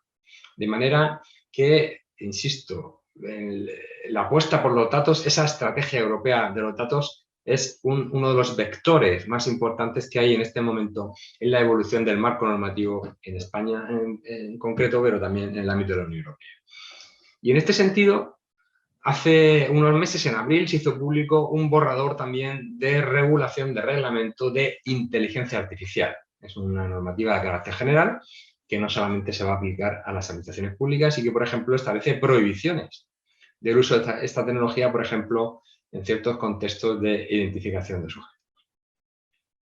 De manera que, insisto, la apuesta por los datos, esa estrategia europea de los datos es uno de los vectores más importantes que hay en este momento en la evolución del marco normativo en España en concreto, pero también en el ámbito de la Unión Europea. Y en este sentido, hace unos meses, en abril, se hizo público un borrador también de regulación de reglamento de inteligencia artificial. Es una normativa de carácter general que no solamente se va a aplicar a las administraciones públicas y que, por ejemplo, establece prohibiciones del uso de esta tecnología, por ejemplo, en ciertos contextos de identificación de sujetos.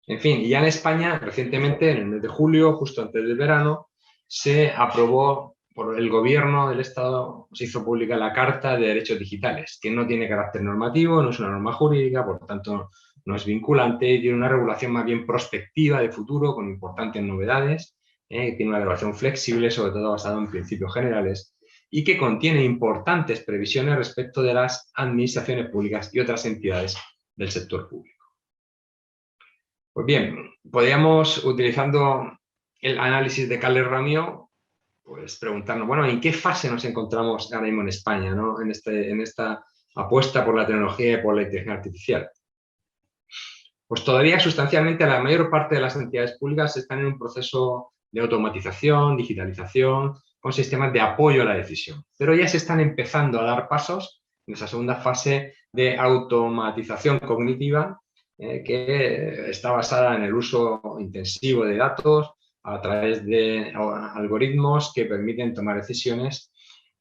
En fin, ya en España, recientemente, en el mes de julio, justo antes del verano, se aprobó por el Gobierno del Estado, se hizo pública la Carta de Derechos Digitales, que no tiene carácter normativo, no es una norma jurídica, por lo tanto no es vinculante y tiene una regulación más bien prospectiva de futuro, con importantes novedades, tiene una regulación flexible, sobre todo basada en principios generales, y que contiene importantes previsiones respecto de las administraciones públicas y otras entidades del sector público. Pues bien, podríamos, utilizando el análisis de Carles Ramió, pues preguntarnos, bueno, ¿en qué fase nos encontramos ahora mismo en España, ¿no? en esta apuesta por la tecnología y por la inteligencia artificial? Pues todavía sustancialmente la mayor parte de las entidades públicas están en un proceso de automatización, digitalización, con sistemas de apoyo a la decisión. Pero ya se están empezando a dar pasos en esa segunda fase de automatización cognitiva que está basada en el uso intensivo de datos a través de algoritmos que permiten tomar decisiones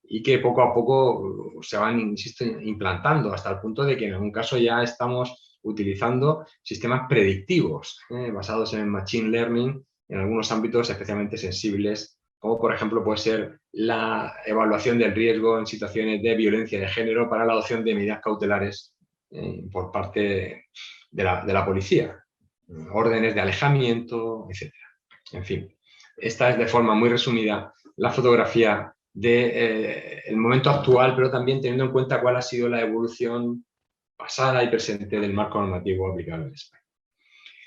y que poco a poco se van, insisto, implantando hasta el punto de que en algún caso ya estamos utilizando sistemas predictivos basados en el machine learning en algunos ámbitos especialmente sensibles, como por ejemplo puede ser la evaluación del riesgo en situaciones de violencia de género para la adopción de medidas cautelares por parte de la policía, órdenes de alejamiento, etc. En fin, esta es de forma muy resumida la fotografía del momento actual, pero también teniendo en cuenta cuál ha sido la evolución pasada y presente del marco normativo aplicable en España.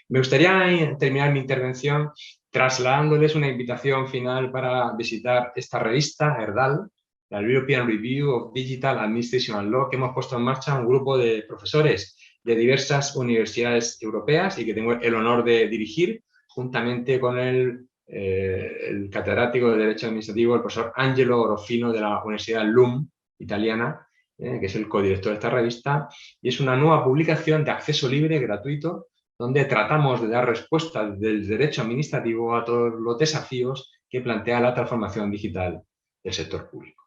Me gustaría terminar mi intervención trasladándoles una invitación final para visitar esta revista, ERDAL, la European Review of Digital Administration and Law, que hemos puesto en marcha un grupo de profesores de diversas universidades europeas y que tengo el honor de dirigir, juntamente con el catedrático de Derecho Administrativo, el profesor Angelo Orofino, de la Universidad LUM, italiana, que es el codirector de esta revista, y es una nueva publicación de acceso libre, gratuito, donde tratamos de dar respuesta del derecho administrativo a todos los desafíos que plantea la transformación digital del sector público.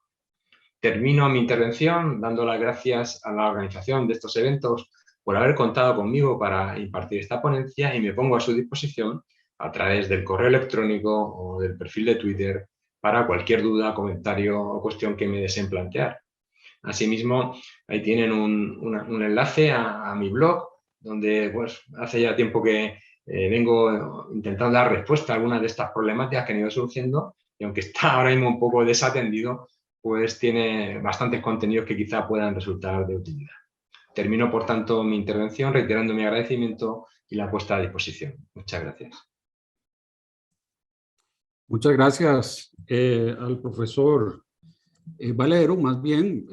Termino mi intervención dando las gracias a la organización de estos eventos por haber contado conmigo para impartir esta ponencia y me pongo a su disposición a través del correo electrónico o del perfil de Twitter para cualquier duda, comentario o cuestión que me deseen plantear. Asimismo, ahí tienen un enlace a mi blog, donde pues, hace ya tiempo que vengo intentando dar respuesta a algunas de estas problemáticas que han ido surgiendo y aunque está ahora mismo un poco desatendido, pues tiene bastantes contenidos que quizá puedan resultar de utilidad. Termino, por tanto, mi intervención reiterando mi agradecimiento y la puesta a disposición. Muchas gracias. Muchas gracias al profesor Valero, más bien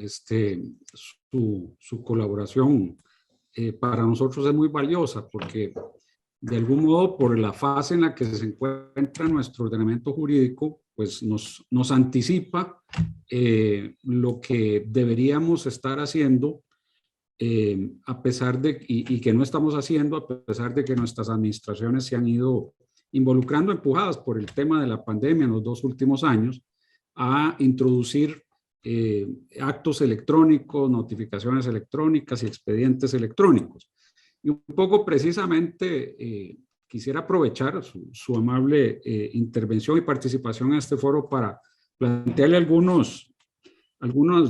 su colaboración para nosotros es muy valiosa porque de algún modo por la fase en la que se encuentra nuestro ordenamiento jurídico, pues nos anticipa lo que deberíamos estar haciendo a pesar de, y que no estamos haciendo a pesar de que nuestras administraciones se han ido involucrando, empujadas por el tema de la pandemia en los 2 últimos años, a introducir actos electrónicos, notificaciones electrónicas y expedientes electrónicos. Y un poco precisamente quisiera aprovechar su amable intervención y participación en este foro para plantearle algunas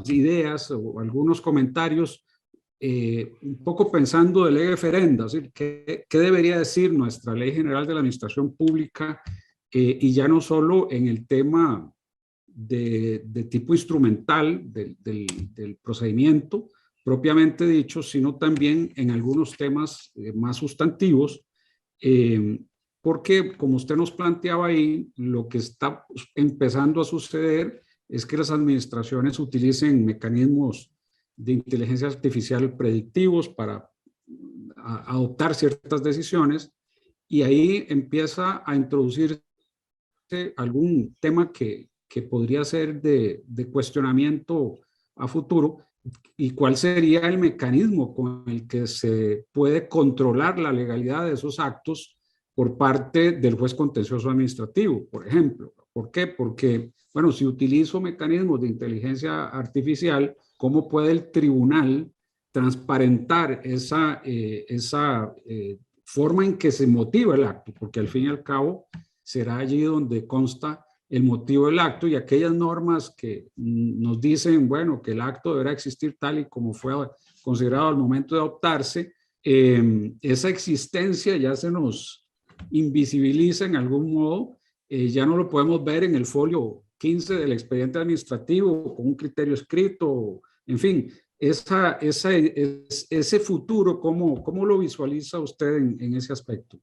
ideas o algunos comentarios un poco pensando de ley referenda, es decir, ¿qué debería decir nuestra Ley General de la Administración Pública y ya no solo en el tema de tipo instrumental del procedimiento propiamente dicho, sino también en algunos temas más sustantivos, porque como usted nos planteaba ahí, lo que está empezando a suceder es que las administraciones utilicen mecanismos de inteligencia artificial predictivos para adoptar ciertas decisiones y ahí empieza a introducirse algún tema que podría ser de cuestionamiento a futuro y cuál sería el mecanismo con el que se puede controlar la legalidad de esos actos por parte del juez contencioso administrativo, por ejemplo. ¿Por qué? Porque, bueno, si utilizo mecanismos de inteligencia artificial, ¿cómo puede el tribunal transparentar esa forma en que se motiva el acto? Porque al fin y al cabo será allí donde consta el motivo del acto y aquellas normas que nos dicen, bueno, que el acto deberá existir tal y como fue considerado al momento de adoptarse, esa existencia ya se nos invisibiliza en algún modo, ya no lo podemos ver en el folio 15 del expediente administrativo con un criterio escrito, en fin, ese futuro, ¿cómo lo visualiza usted en ese aspecto?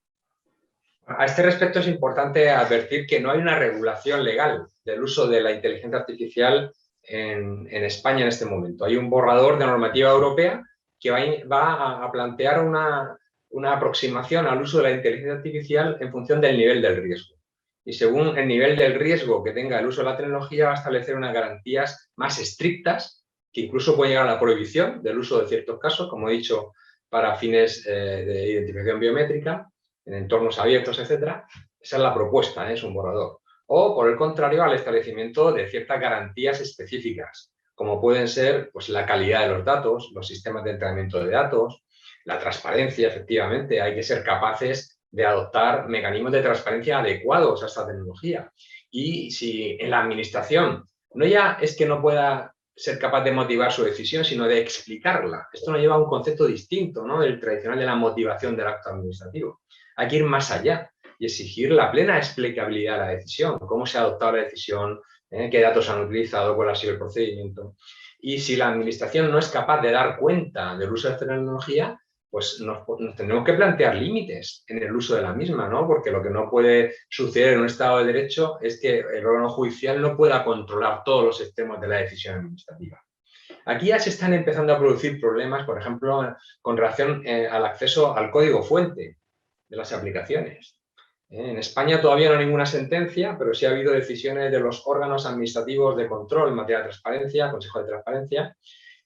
A este respecto es importante advertir que no hay una regulación legal del uso de la inteligencia artificial en España en este momento. Hay un borrador de normativa europea que va a plantear una aproximación al uso de la inteligencia artificial en función del nivel del riesgo. Y según el nivel del riesgo que tenga el uso de la tecnología, va a establecer unas garantías más estrictas que incluso pueden llegar a la prohibición del uso de ciertos casos, como he dicho, para fines de identificación biométrica, en entornos abiertos, etcétera. Esa es la propuesta, es un borrador. O, por el contrario, al establecimiento de ciertas garantías específicas, como pueden ser pues, la calidad de los datos, los sistemas de entrenamiento de datos, la transparencia, efectivamente. Hay que ser capaces de adoptar mecanismos de transparencia adecuados a esta tecnología. Y si en la administración no ya es que no pueda ser capaz de motivar su decisión, sino de explicarla. Esto nos lleva a un concepto distinto, ¿no?, del tradicional de la motivación del acto administrativo. Hay que ir más allá y exigir la plena explicabilidad de la decisión, cómo se ha adoptado la decisión, qué datos han utilizado, cuál ha sido el procedimiento. Y si la administración no es capaz de dar cuenta del uso de esta tecnología, pues nos tendremos que plantear límites en el uso de la misma, ¿no? Porque lo que no puede suceder en un Estado de Derecho es que el órgano judicial no pueda controlar todos los extremos de la decisión administrativa. Aquí ya se están empezando a producir problemas, por ejemplo, con relación al acceso al código fuente de las aplicaciones. En España todavía no hay ninguna sentencia, pero sí ha habido decisiones de los órganos administrativos de control en materia de transparencia, Consejo de Transparencia,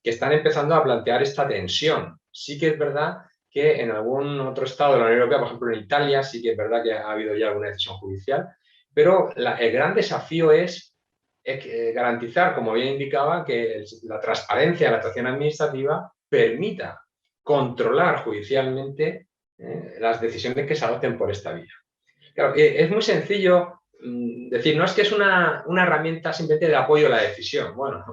que están empezando a plantear esta tensión. Sí que es verdad que en algún otro estado de la Unión Europea, por ejemplo en Italia, sí que es verdad que ha habido ya alguna decisión judicial, pero el gran desafío es garantizar, como bien indicaba, que la transparencia de la actuación administrativa permita controlar judicialmente las decisiones que se adopten por esta vía. Claro, es muy sencillo decir, no es que es una herramienta simplemente de apoyo a la decisión. Bueno,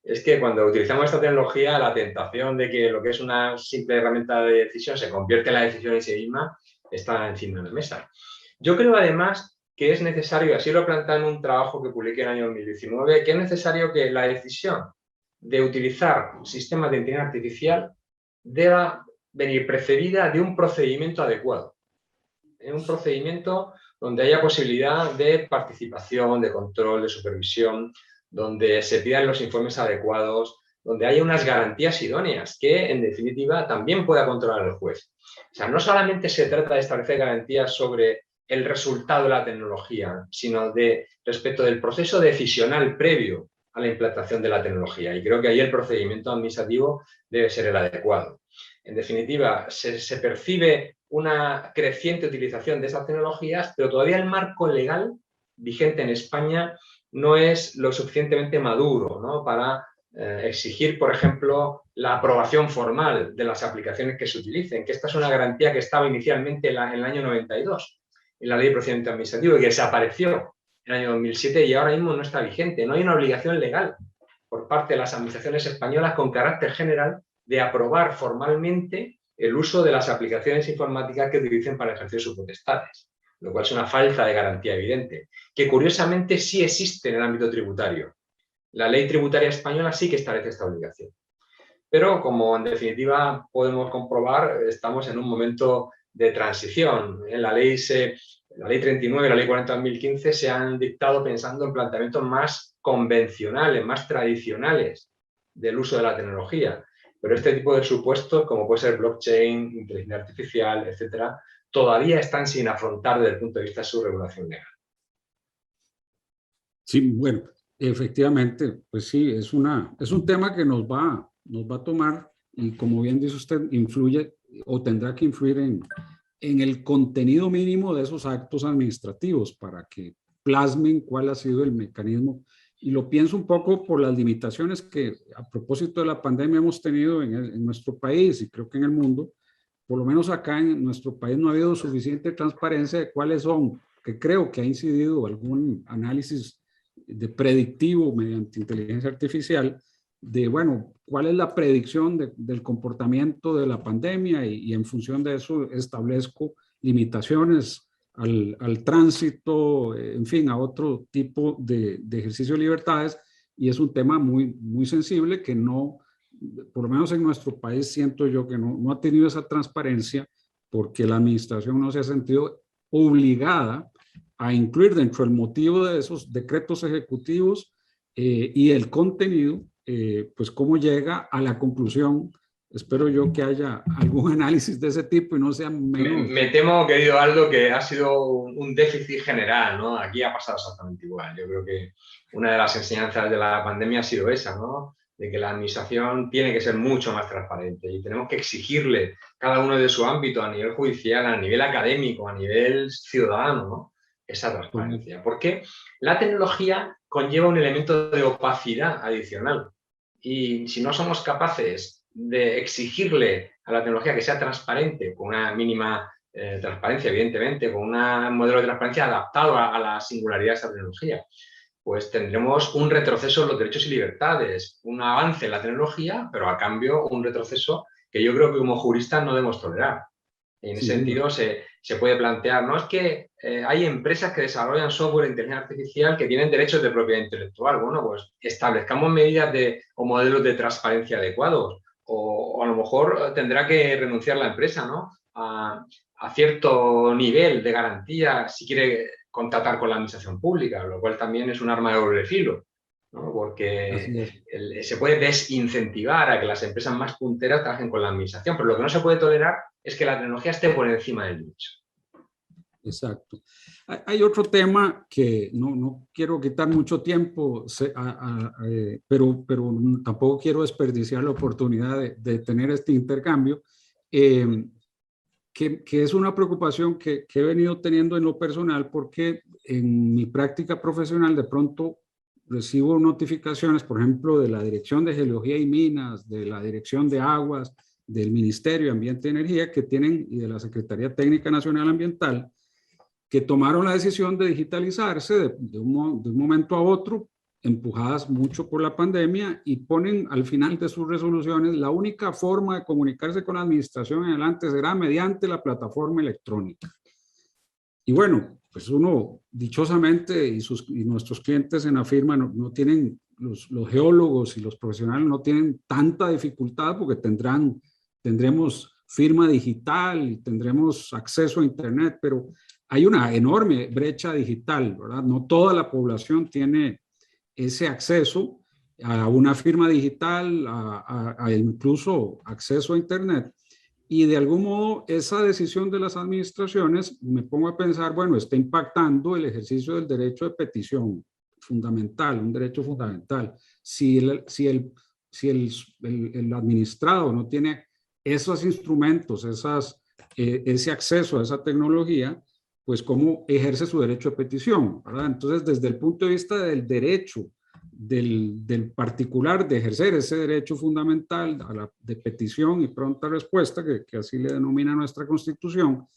es que cuando utilizamos esta tecnología, la tentación de que lo que es una simple herramienta de decisión se convierte en la decisión en sí misma está encima de la mesa. Yo creo además que es necesario, así lo plantea en un trabajo que publiqué en el año 2019, que es necesario que la decisión de utilizar sistemas de inteligencia artificial deba venir precedida de un procedimiento adecuado. Un procedimiento donde haya posibilidad de participación, de control, de supervisión, donde se pidan los informes adecuados, donde haya unas garantías idóneas que, en definitiva, también pueda controlar el juez. O sea, no solamente se trata de establecer garantías sobre el resultado de la tecnología, sino respecto del proceso decisional previo a la implantación de la tecnología. Y creo que ahí el procedimiento administrativo debe ser el adecuado. En definitiva, se percibe una creciente utilización de esas tecnologías, pero todavía el marco legal vigente en España no es lo suficientemente maduro, ¿no?, para exigir, por ejemplo, la aprobación formal de las aplicaciones que se utilicen, que esta es una garantía que estaba inicialmente en el año 92, en la Ley de Procedimiento Administrativo, y que desapareció en el año 2007 y ahora mismo no está vigente. No hay una obligación legal por parte de las administraciones españolas con carácter general de aprobar formalmente el uso de las aplicaciones informáticas que utilicen para ejercer sus potestades, lo cual es una falta de garantía evidente, que curiosamente sí existe en el ámbito tributario. La ley tributaria española sí que establece esta obligación. Pero, como en definitiva podemos comprobar, estamos en un momento de transición. La ley 39 y la ley 40 de 2015 se han dictado pensando en planteamientos más convencionales, más tradicionales del uso de la tecnología. Pero este tipo de supuestos, como puede ser blockchain, inteligencia artificial, etcétera, todavía están sin afrontar desde el punto de vista de su regulación legal. Sí, bueno, efectivamente, pues sí, es un tema que nos va a tomar y, como bien dice usted, influye o tendrá que influir en el contenido mínimo de esos actos administrativos para que plasmen cuál ha sido el mecanismo. Y lo pienso un poco por las limitaciones que, a propósito de la pandemia, hemos tenido en nuestro país y creo que en el mundo. Por lo menos acá en nuestro país no ha habido suficiente transparencia de cuáles son, que creo que ha incidido algún análisis de predictivo mediante inteligencia artificial de, bueno, cuál es la predicción del comportamiento de la pandemia y en función de eso establezco limitaciones al tránsito, en fin, a otro tipo de ejercicio de libertades, y es un tema muy, muy sensible que no, por lo menos en nuestro país siento yo que no ha tenido esa transparencia porque la administración no se ha sentido obligada a incluir dentro del motivo de esos decretos ejecutivos y el contenido, pues cómo llega a la conclusión. Espero yo que haya algún análisis de ese tipo y no sea menos. Me temo, querido Aldo, que ha sido un déficit general, ¿no? Aquí ha pasado exactamente igual. Yo creo que una de las enseñanzas de la pandemia ha sido esa, ¿no?, de que la administración tiene que ser mucho más transparente y tenemos que exigirle cada uno de su ámbito, a nivel judicial, a nivel académico, a nivel ciudadano, ¿no?, esa transparencia. Porque la tecnología conlleva un elemento de opacidad adicional y si no somos capaces de exigirle a la tecnología que sea transparente, con una mínima transparencia, evidentemente, con un modelo de transparencia adaptado a la singularidad de esa tecnología, pues tendremos un retroceso en los derechos y libertades, un avance en la tecnología, pero a cambio un retroceso que yo creo que como juristas no debemos tolerar. En ese Sin duda. sentido se puede plantear, no es que hay empresas que desarrollan software de inteligencia artificial que tienen derechos de propiedad intelectual. Bueno, pues establezcamos medidas o modelos de transparencia adecuados. O a lo mejor tendrá que renunciar la empresa, ¿no?, a cierto nivel de garantía si quiere contratar con la administración pública, lo cual también es un arma de doble filo, ¿no?, porque Así es. se puede desincentivar a que las empresas más punteras trabajen con la administración, pero lo que no se puede tolerar es que la tecnología esté por encima del derecho. Exacto. Hay otro tema que no quiero quitar mucho tiempo, pero tampoco quiero desperdiciar la oportunidad de tener este intercambio, que es una preocupación que he venido teniendo en lo personal, porque en mi práctica profesional de pronto recibo notificaciones, por ejemplo, de la Dirección de Geología y Minas, de la Dirección de Aguas, del Ministerio de Ambiente y Energía, que tienen, y de la Secretaría Técnica Nacional Ambiental, que tomaron la decisión de digitalizarse de un momento a otro, empujadas mucho por la pandemia, y ponen al final de sus resoluciones la única forma de comunicarse con la administración en adelante será mediante la plataforma electrónica. Y bueno, pues uno, dichosamente, y nuestros clientes en la firma no tienen, los geólogos y los profesionales no tienen tanta dificultad porque tendremos firma digital, tendremos acceso a Internet, pero hay una enorme brecha digital, ¿verdad? No toda la población tiene ese acceso a una firma digital, a incluso acceso a Internet. Y de algún modo esa decisión de las administraciones, me pongo a pensar, bueno, está impactando el ejercicio del derecho de petición, fundamental, un derecho fundamental. Si el administrado no tiene esos instrumentos, ese acceso a esa tecnología, pues cómo ejerce su derecho de petición, ¿verdad? Entonces, desde el punto de vista del derecho del particular de ejercer ese derecho fundamental de petición y pronta respuesta, que así le denomina nuestra Constitución,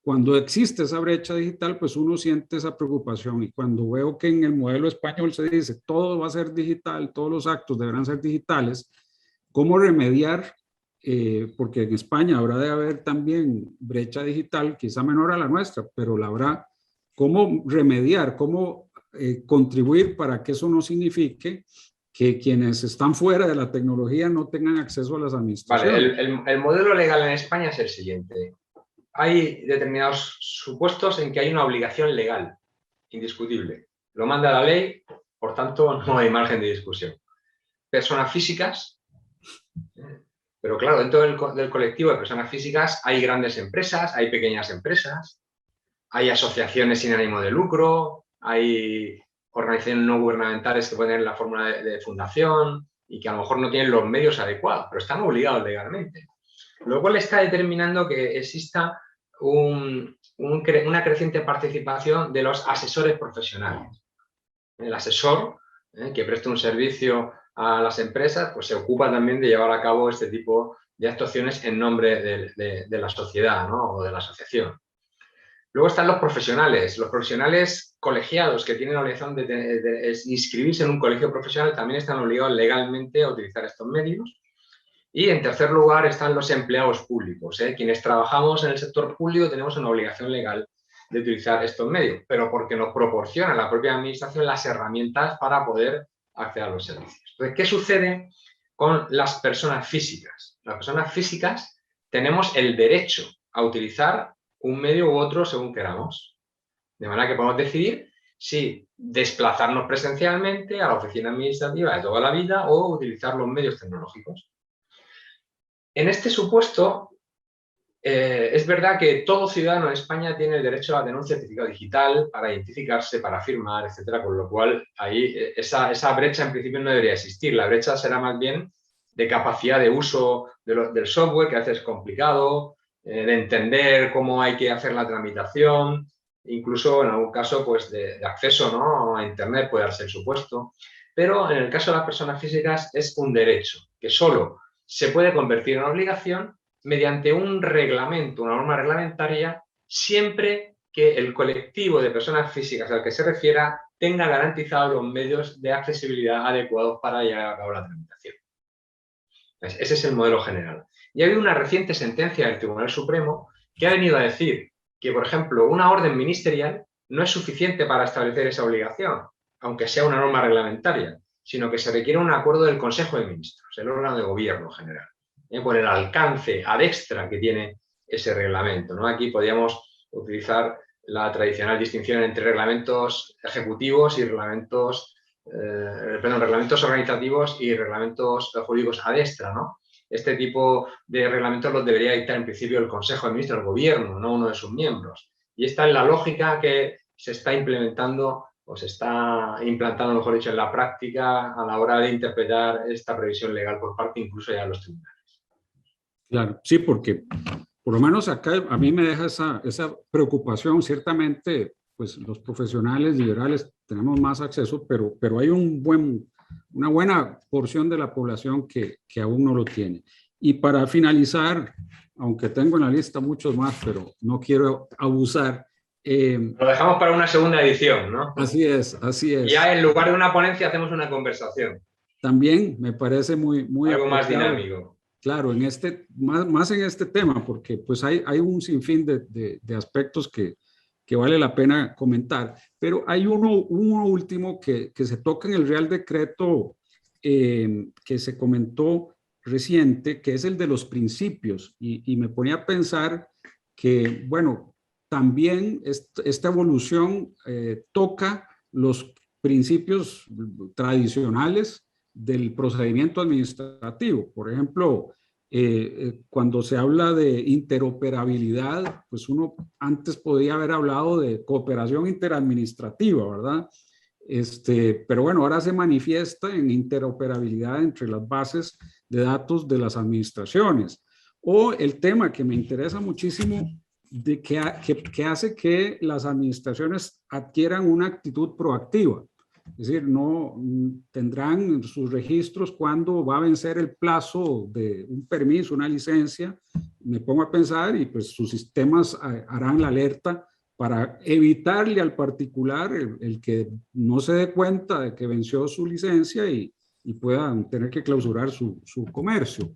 cuando existe esa brecha digital, pues uno siente esa preocupación. Y cuando veo que en el modelo español se dice todo va a ser digital, todos los actos deberán ser digitales, ¿cómo remediar? Porque en España habrá de haber también brecha digital, quizá menor a la nuestra, pero la habrá. ¿Cómo remediar? ¿Cómo contribuir para que eso no signifique que quienes están fuera de la tecnología no tengan acceso a las administraciones? Vale, el modelo legal en España es el siguiente. Hay determinados supuestos en que hay una obligación legal, indiscutible. Lo manda la ley, por tanto, no hay margen de discusión. Personas físicas, pero claro, dentro del colectivo de personas físicas hay grandes empresas, hay pequeñas empresas, hay asociaciones sin ánimo de lucro, hay organizaciones no gubernamentales que pueden tener la fórmula de fundación y que a lo mejor no tienen los medios adecuados, pero están obligados legalmente. Lo cual está determinando que exista una creciente participación de los asesores profesionales. El asesor que presta un servicio a las empresas, pues se ocupa también de llevar a cabo este tipo de actuaciones en nombre de la sociedad, ¿no?, o de la asociación. Luego están los profesionales colegiados que tienen la obligación de inscribirse en un colegio profesional, también están obligados legalmente a utilizar estos medios. Y en tercer lugar están los empleados públicos. Quienes trabajamos en el sector público tenemos una obligación legal de utilizar estos medios, pero porque nos proporciona la propia administración las herramientas para poder acceder a los servicios. Entonces, ¿qué sucede con las personas físicas? Las personas físicas tenemos el derecho a utilizar un medio u otro según queramos. De manera que podemos decidir si desplazarnos presencialmente a la oficina administrativa de toda la vida o utilizar los medios tecnológicos. En este supuesto, es verdad que todo ciudadano en España tiene el derecho a tener un certificado digital para identificarse, para firmar, etcétera, con lo cual ahí esa brecha en principio no debería existir. La brecha será más bien de capacidad de uso del software, que a veces es complicado, de entender cómo hay que hacer la tramitación, incluso en algún caso pues, de acceso, ¿no?, a Internet puede darse el supuesto. Pero en el caso de las personas físicas es un derecho que solo se puede convertir en obligación mediante un reglamento, una norma reglamentaria, siempre que el colectivo de personas físicas al que se refiera tenga garantizados los medios de accesibilidad adecuados para llevar a cabo la tramitación. Ese es el modelo general. Y ha habido una reciente sentencia del Tribunal Supremo que ha venido a decir que, por ejemplo, una orden ministerial no es suficiente para establecer esa obligación, aunque sea una norma reglamentaria, sino que se requiere un acuerdo del Consejo de Ministros, el órgano de gobierno general, por el alcance ad extra que tiene ese reglamento, ¿no? Aquí podríamos utilizar la tradicional distinción entre reglamentos ejecutivos y reglamentos organizativos y reglamentos jurídicos ad extra, ¿no? Este tipo de reglamentos los debería dictar en principio el Consejo de Ministros, el Gobierno, no uno de sus miembros. Y esta es la lógica que se está implementando o se está implantando, mejor dicho, en la práctica a la hora de interpretar esta previsión legal por parte incluso ya de los tribunales. Claro, sí, porque por lo menos acá a mí me deja esa preocupación. Ciertamente, pues los profesionales liberales tenemos más acceso, pero hay una buena porción de la población que aún no lo tiene. Y para finalizar, aunque tengo en la lista muchos más, pero no quiero abusar. Lo dejamos para una segunda edición, ¿no? Así es, así es. Ya en lugar de una ponencia hacemos una conversación. También me parece muy algo apropiado. Más dinámico. Claro, más en este tema, porque pues hay un sinfín de aspectos que vale la pena comentar, pero hay uno último que se toca en el Real Decreto que se comentó reciente, que es el de los principios, y me ponía a pensar que, bueno, también esta evolución toca los principios tradicionales del procedimiento administrativo. Por ejemplo, cuando se habla de interoperabilidad, pues uno antes podía haber hablado de cooperación interadministrativa, ¿verdad? Pero bueno, ahora se manifiesta en interoperabilidad entre las bases de datos de las administraciones. O el tema que me interesa muchísimo de que hace que las administraciones adquieran una actitud proactiva. Es decir, no tendrán sus registros cuando va a vencer el plazo de un permiso, una licencia. Me pongo a pensar y pues sus sistemas harán la alerta para evitarle al particular el que no se dé cuenta de que venció su licencia y puedan tener que clausurar su comercio.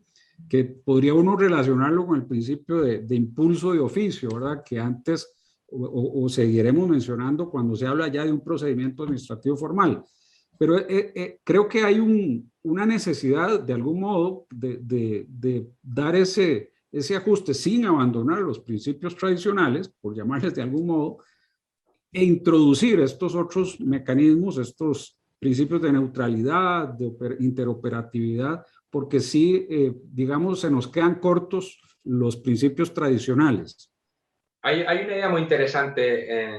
Que podría uno relacionarlo con el principio de impulso de oficio, ¿verdad? Que antes o seguiremos mencionando cuando se habla ya de un procedimiento administrativo formal. Pero creo que hay una necesidad, de algún modo, de dar ese ajuste sin abandonar los principios tradicionales, por llamarles de algún modo, e introducir estos otros mecanismos, estos principios de neutralidad, de interoperatividad, porque sí, digamos, se nos quedan cortos los principios tradicionales. Hay una idea muy interesante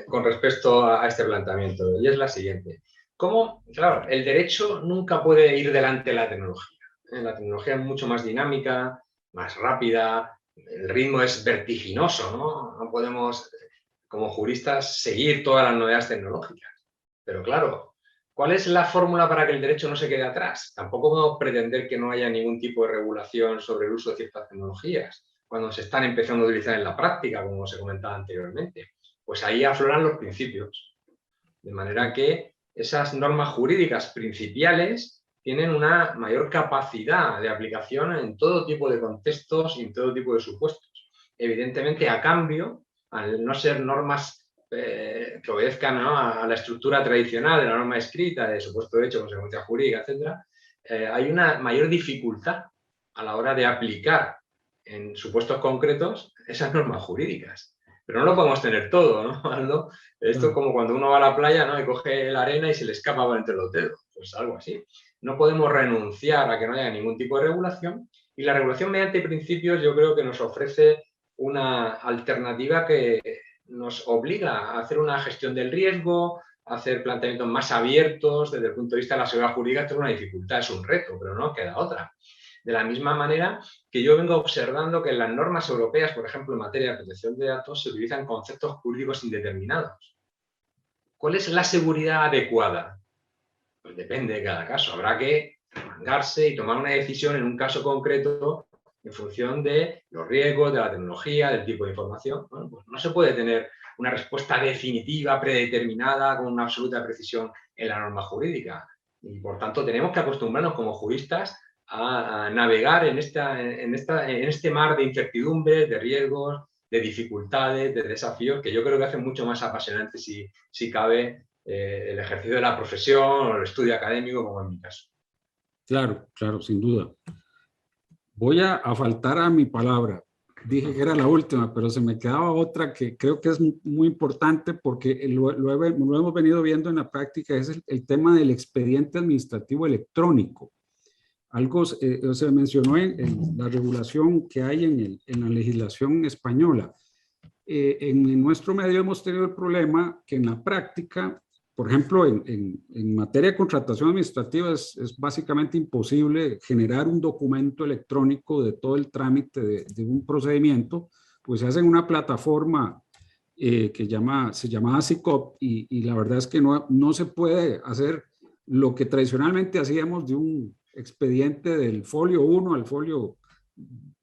con respecto a este planteamiento, y es la siguiente. ¿Cómo? Claro, el derecho nunca puede ir delante de la tecnología. La tecnología es mucho más dinámica, más rápida, el ritmo es vertiginoso, ¿no? No podemos, como juristas, seguir todas las novedades tecnológicas. Pero claro, ¿cuál es la fórmula para que el derecho no se quede atrás? Tampoco podemos pretender que no haya ningún tipo de regulación sobre el uso de ciertas tecnologías cuando se están empezando a utilizar en la práctica, como se comentaba anteriormente. Pues ahí afloran los principios. De manera que esas normas jurídicas principiales tienen una mayor capacidad de aplicación en todo tipo de contextos y en todo tipo de supuestos. Evidentemente, a cambio, al no ser normas que obedezcan, ¿no?, a la estructura tradicional de la norma escrita, de supuesto derecho, consecuencia jurídica, etc., hay una mayor dificultad a la hora de aplicar en supuestos concretos esas normas jurídicas. Pero no lo podemos tener todo, ¿no, Aldo? Esto es como cuando uno va a la playa, ¿no?, y coge la arena y se le escapa por entre los dedos. Pues algo así. No podemos renunciar a que no haya ningún tipo de regulación, y la regulación mediante principios yo creo que nos ofrece una alternativa que nos obliga a hacer una gestión del riesgo, a hacer planteamientos más abiertos desde el punto de vista de la seguridad jurídica. Esto es una dificultad, es un reto, pero no queda otra. De la misma manera que yo vengo observando que en las normas europeas, por ejemplo, en materia de protección de datos, se utilizan conceptos jurídicos indeterminados. ¿Cuál es la seguridad adecuada? Pues depende de cada caso. Habrá que remangarse y tomar una decisión en un caso concreto en función de los riesgos, de la tecnología, del tipo de información. Bueno, pues no se puede tener una respuesta definitiva, predeterminada, con una absoluta precisión en la norma jurídica. Y por tanto tenemos que acostumbrarnos como juristas a navegar en este mar de incertidumbres, de riesgos, de dificultades, de desafíos, que yo creo que hacen mucho más apasionante, si cabe, el ejercicio de la profesión o el estudio académico, como en mi caso. Claro, claro, sin duda. Voy a faltar a mi palabra. Dije que era la última, pero se me quedaba otra que creo que es muy importante porque lo hemos venido viendo en la práctica, es el tema del expediente administrativo electrónico. Algo se mencionó en la regulación que hay en la legislación española. En nuestro medio hemos tenido el problema que en la práctica, por ejemplo, en materia de contratación administrativa es básicamente imposible generar un documento electrónico de todo el trámite de un procedimiento, pues se hace en una plataforma que se llama SICOP y la verdad es que no se puede hacer lo que tradicionalmente hacíamos de un expediente del folio 1 al folio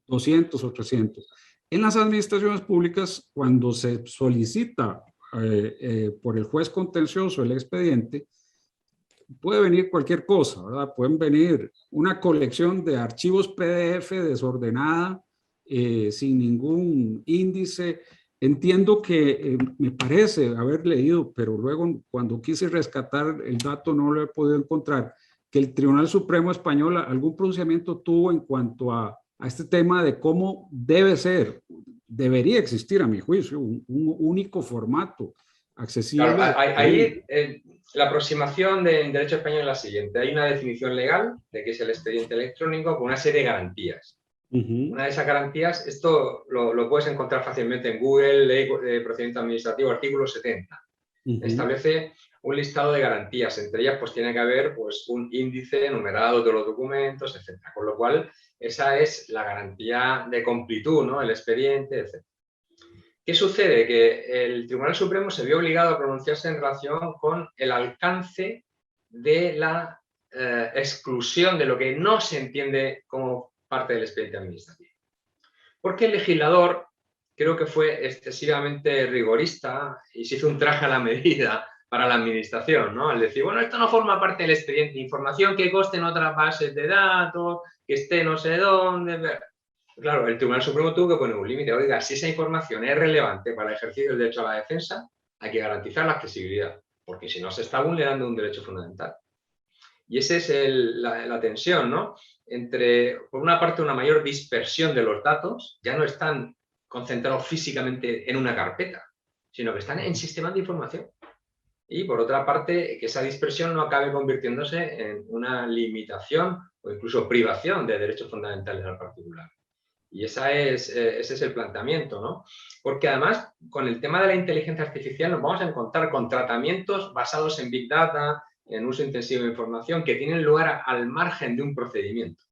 200 o 300. En las administraciones públicas, cuando se solicita por el juez contencioso el expediente, puede venir cualquier cosa, ¿verdad? Pueden venir una colección de archivos PDF desordenada, sin ningún índice. Entiendo que me parece haber leído, pero luego cuando quise rescatar el dato no lo he podido encontrar, que el Tribunal Supremo Español algún pronunciamiento tuvo en cuanto a este tema de cómo debería existir a mi juicio, un único formato accesible. Claro, ahí la aproximación del derecho español es la siguiente. Hay una definición legal de qué es el expediente electrónico con una serie de garantías. Una de esas garantías, esto lo puedes encontrar fácilmente en Google, Ley de Procedimiento Administrativo, artículo 70. Establece un listado de garantías. Entre ellas, pues tiene que haber pues, un índice enumerado de los documentos, etc. Con lo cual, esa es la garantía de completud, ¿no? El expediente, etc. ¿Qué sucede? Que el Tribunal Supremo se vio obligado a pronunciarse en relación con el alcance de la exclusión de lo que no se entiende como parte del expediente administrativo. Porque el legislador creo que fue excesivamente rigorista y se hizo un traje a la medida para la administración, ¿no? Al decir, bueno, esto no forma parte del expediente, información que conste en otras bases de datos, que esté no sé dónde. Claro, el Tribunal Supremo tuvo que poner un límite. Oiga, si esa información es relevante para el ejercicio del derecho a la defensa, hay que garantizar la accesibilidad, porque si no se está vulnerando un derecho fundamental. Y esa es la tensión, ¿no? Entre, por una parte, una mayor dispersión de los datos, ya no están concentrados físicamente en una carpeta, sino que están en sistemas de información. Y, por otra parte, que esa dispersión no acabe convirtiéndose en una limitación o incluso privación de derechos fundamentales al particular. Y ese es el planteamiento, ¿no? Porque además, con el tema de la inteligencia artificial nos vamos a encontrar con tratamientos basados en Big Data, en uso intensivo de información, que tienen lugar al margen de un procedimiento.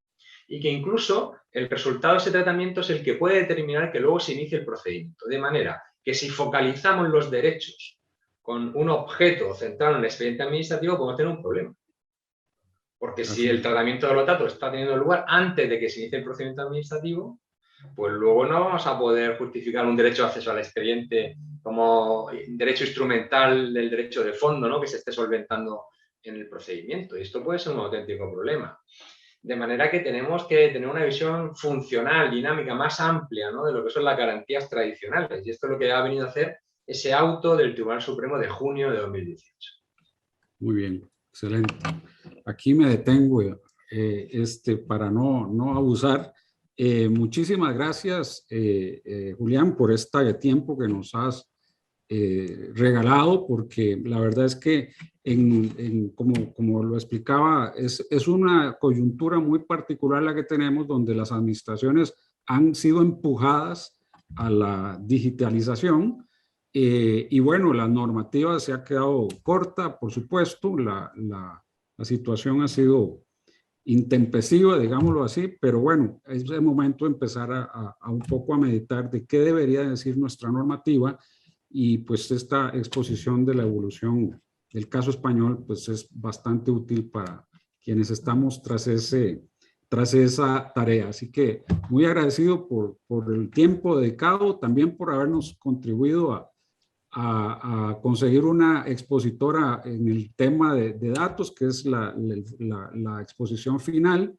Y que incluso el resultado de ese tratamiento es el que puede determinar que luego se inicie el procedimiento. De manera que si focalizamos los derechos con un objeto centrado en el expediente administrativo, podemos tener un problema. Porque si el tratamiento de los datos está teniendo lugar antes de que se inicie el procedimiento administrativo, pues luego no vamos a poder justificar un derecho de acceso al expediente como derecho instrumental del derecho de fondo, ¿no? Que se esté solventando en el procedimiento. Y esto puede ser un auténtico problema. De manera que tenemos que tener una visión funcional, dinámica, más amplia, ¿no? De lo que son las garantías tradicionales. Y esto es lo que ha venido a hacer ese auto del Tribunal Supremo de junio de 2018. Muy bien, excelente. Aquí me detengo para no abusar. Muchísimas gracias, Julián, por este tiempo que nos has regalado, porque la verdad es que, como lo explicaba, es una coyuntura muy particular la que tenemos, donde las administraciones han sido empujadas a la digitalización y bueno, la normativa se ha quedado corta, por supuesto, la situación ha sido intempestiva, digámoslo así, pero bueno, es el momento de empezar a un poco a meditar de qué debería decir nuestra normativa, y pues esta exposición de la evolución del caso español pues es bastante útil para quienes estamos tras ese tras esa tarea. Así que muy agradecido por el tiempo dedicado, también por habernos contribuido a conseguir una expositora en el tema de datos, que es la exposición final.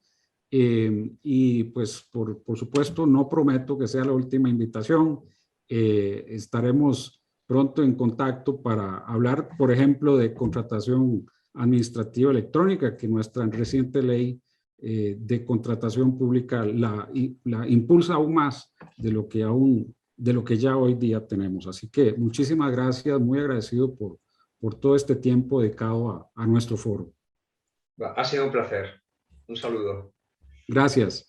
Y pues por supuesto no prometo que sea la última invitación. Estaremos pronto en contacto para hablar, por ejemplo, de contratación administrativa electrónica, que nuestra reciente ley de contratación pública la impulsa aún más de lo que ya hoy día tenemos. Así que muchísimas gracias, muy agradecido por todo este tiempo dedicado a nuestro foro. Ha sido un placer. Un saludo. Gracias.